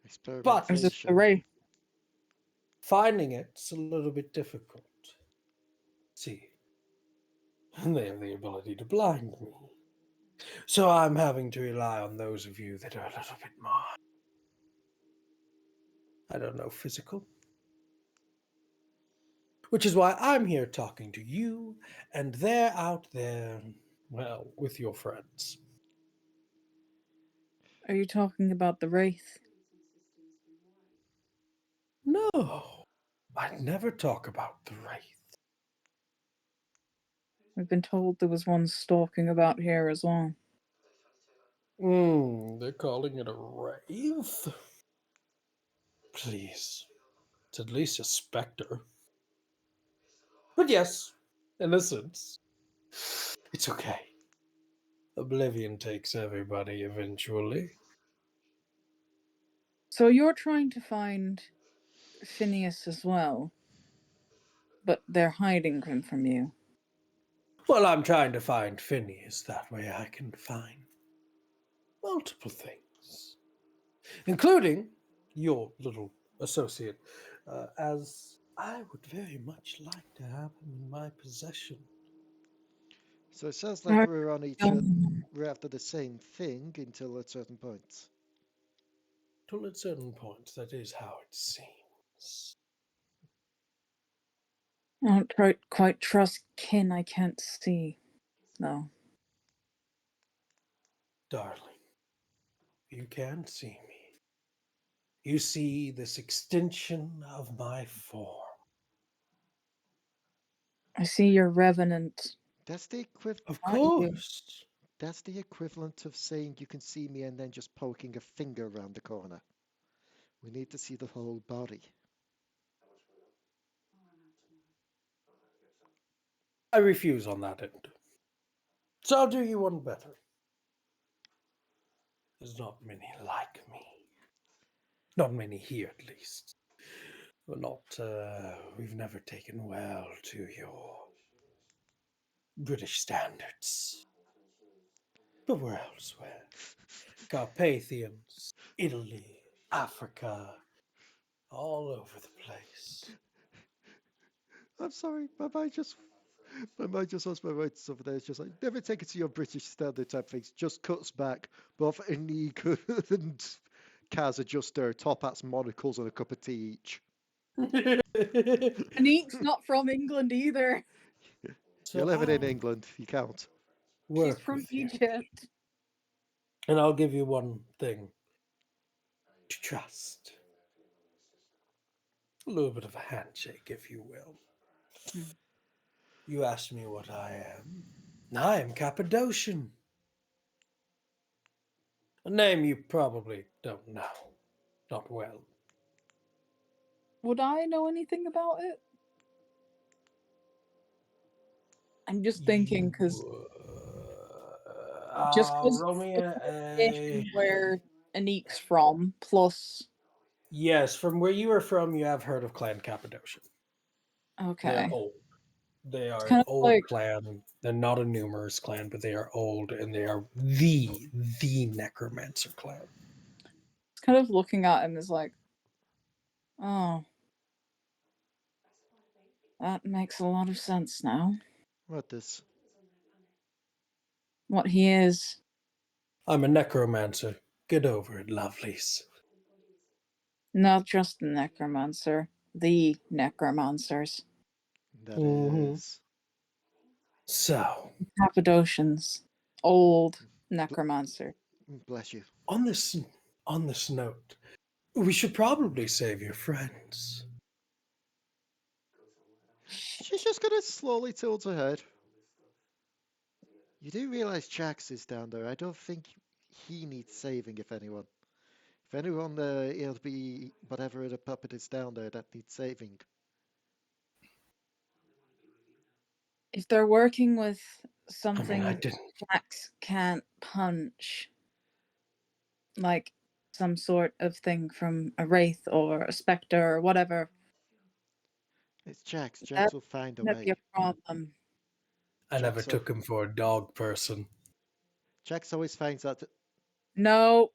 it. But Is it the Experimentation. Ray? finding it's a little bit difficult. See, they have the ability to blind me. So I'm having to rely on those of you that are a little bit more, I don't know, physical. Which is why I'm here talking to you, and they're out there, well, with your friends. Are you talking about the Wraith? No, I'd never talk about the Wraith. We've been told there was one stalking about here as well. They're calling it a wraith? Please. It's at least a specter. But yes, in a sense, it's okay. Oblivion takes everybody eventually. So you're trying to find Phineas as well, but they're hiding him from you. Well, I'm trying to find Phineas. That way I can find multiple things, including your little associate, as I would very much like to have him in my possession. So it sounds like we're on each other. We're after the same thing until at certain points. Till at certain points, that is how it seems. I don't quite trust kin I can't see, though. Darling, you can see me. You see this extension of my form. I see your revenant. That's the Of Not you. course. That's the equivalent of saying you can see me and then just poking a finger around the corner. We need to see the whole body. I refuse on that end. So I'll do you one better. There's not many like me. Not many here, at least. We've never taken well to your British standards. But we're elsewhere. Carpathians, Italy, Africa, all over the place. I'm sorry, my mind just lost my words over there. It's just like, never take it to your British standard type things. Just cuts back. Both Aniqui and Kaz are just their top hats, monocles, and a cup of tea each. Anique's not from England either. So You're living in I'll England. You count. She's work from with you. Egypt. And I'll give you one thing to trust. A little bit of a handshake, if you will. You asked me what I am. I am Cappadocian. A name you probably don't know. Not well. Would I know anything about it? I'm just thinking because just because roll me a... where Anique's from, plus Yes, from where you are from, you have heard of Clan Cappadocian. okay, They're old. They are it's an kind of old like clan. They're not a numerous clan, but they are old, and they are the necromancer clan. it's kind of looking at him as like, oh, that makes a lot of sense now. What this? What he is. I'm a necromancer. Get over it, lovelies. Not just the necromancer, the necromancers. That is. So, Cappadocians. Old necromancer. Bless you. on this note, we should probably save your friends. She's just gonna slowly tilt her head. You do realize Jax is down there. I don't think he needs saving, if anyone. If anyone, it'll be whatever the puppet is down there that needs saving. If they're working with I something mean, I didn't. Jax can't punch, like some sort of thing from a wraith or a specter or whatever, It's Jax. Jax that will find a would be way. a problem. I never Jax, took him for a dog person. Jax always finds out. No,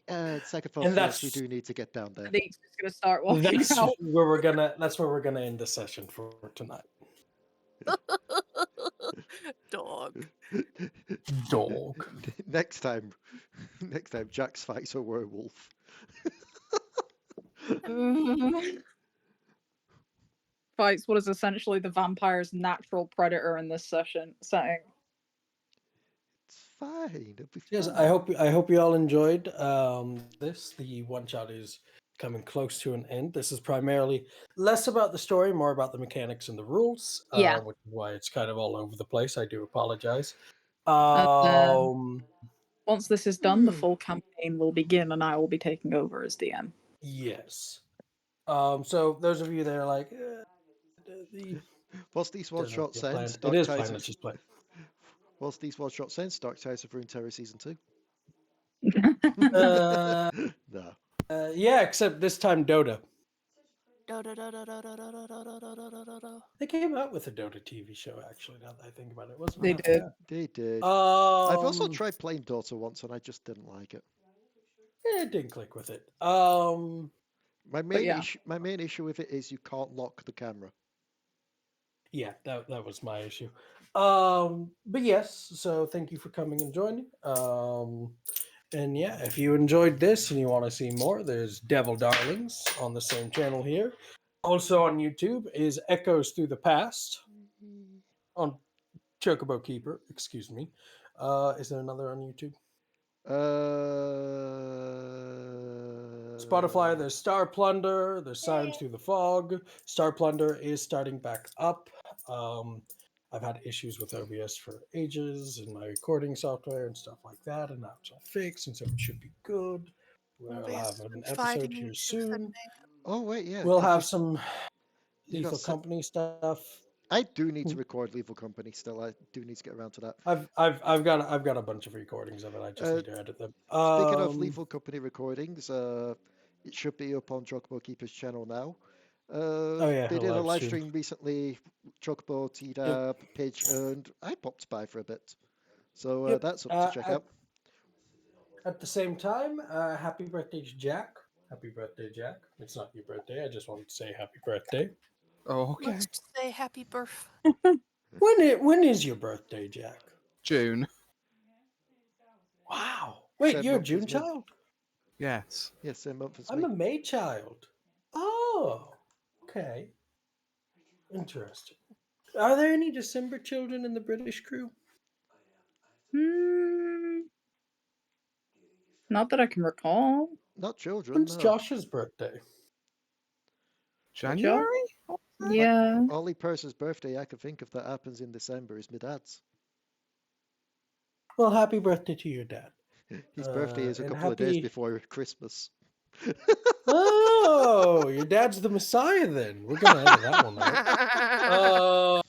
Second thought And first, we that's do need to get down there. Anique's just gonna start walking that's out. where we're gonna end the session for tonight. Dog. Dog. Next time, Jax fights a werewolf. Fights what is essentially the vampire's natural predator in this setting. It's fine. It'll be Yes, fine. I hope you all enjoyed this. The one shot is coming close to an end. This is primarily less about the story, more about the mechanics and the rules, Yeah. which is why it's kind of all over the place. I do apologize. And Um, once this is done, the full campaign will begin, and I will be taking over as DM. yes. So those of you that are like, the Whilst these one doesn't shot feel planned. sends, It Dark is Tides planned. of It's just planned. whilst these one shot sends, Dark Tides of Runeterra Season 2. Uh, No. yeah, except this time Dota. Do, do, do, do, do, do, do, do, do, do, do, do, do. They came out with a Dota TV show, actually. Now that I think about it, it wasn't They half did. bad. They did. I've also Um, tried playing Dota once and I just didn't like it. it didn't click with it. My main yeah. issue with it is you can't lock the camera. Yeah, that was my issue. But yes, so thank you for coming and joining. And yeah, if you enjoyed this and you want to see more, there's Devil Darlings on the same channel here. Also on YouTube is Echoes Through the Past on Chocobo Keeper. Excuse me. Is there another on YouTube? Spotify, there's Star Plunder, there's Sirens Through the Fog. Star Plunder is starting back up. I've had issues with OBS for ages and my recording software and stuff like that, and now it's all fixed, and so it should be good. We'll OBS have has an been episode fighting here me tooth and soon. nail. Oh wait, yeah. We'll 'cause have some you got Lethal set. Company stuff. I do need to record Lethal Company still. I do need to get around to that. I've got a bunch of recordings of it. I just need to edit them. Speaking of Lethal Company recordings, it should be up on Chocobo Keeper's channel now. Oh yeah, They a did a live live stream. stream recently. Chocobo, T-Dab, Pidge, and I popped by for a bit. So Yep. that's up to check out. At the same time, happy birthday to Jack. Happy birthday, Jack. It's not your birthday. I just wanted to say happy birthday. Oh, okay. Let's say happy birth. When is your birthday, Jack? June. Wow. Wait, Same you're a month as June me. child? Yes. Yes, same month as I'm me. a May child. Oh, okay. Interesting. Are there any December children in the British crew? Not that I can recall. Not children, When's no. Josh's birthday? January? Yeah. Only person's birthday I can think of that happens in December is my dad's. Well, happy birthday to your dad. His birthday is a and couple of days happy- before Christmas. Oh, your dad's the Messiah then. We're going to edit that one out.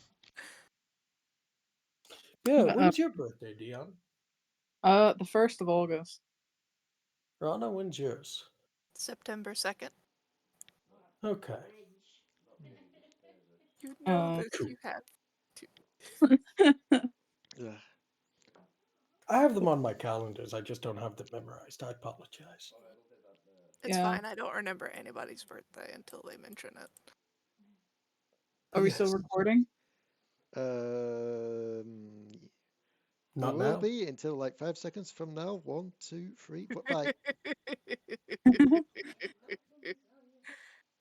Yeah, when's your birthday, Dion? The 1st of August. Ranna, when's yours? September 2nd. Okay. You know this. cool. You have. Yeah. I have them on my calendars. I just don't have them memorized. I apologize. It's Yeah. fine. I don't remember anybody's birthday until they mention it. Are we still Yes. recording? There Not will now. be until like 5 seconds from now. 1, 2, 3. Bye.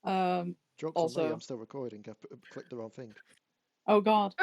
Um. Jokes on me. Also- I'm still recording. I clicked the wrong thing. Oh God.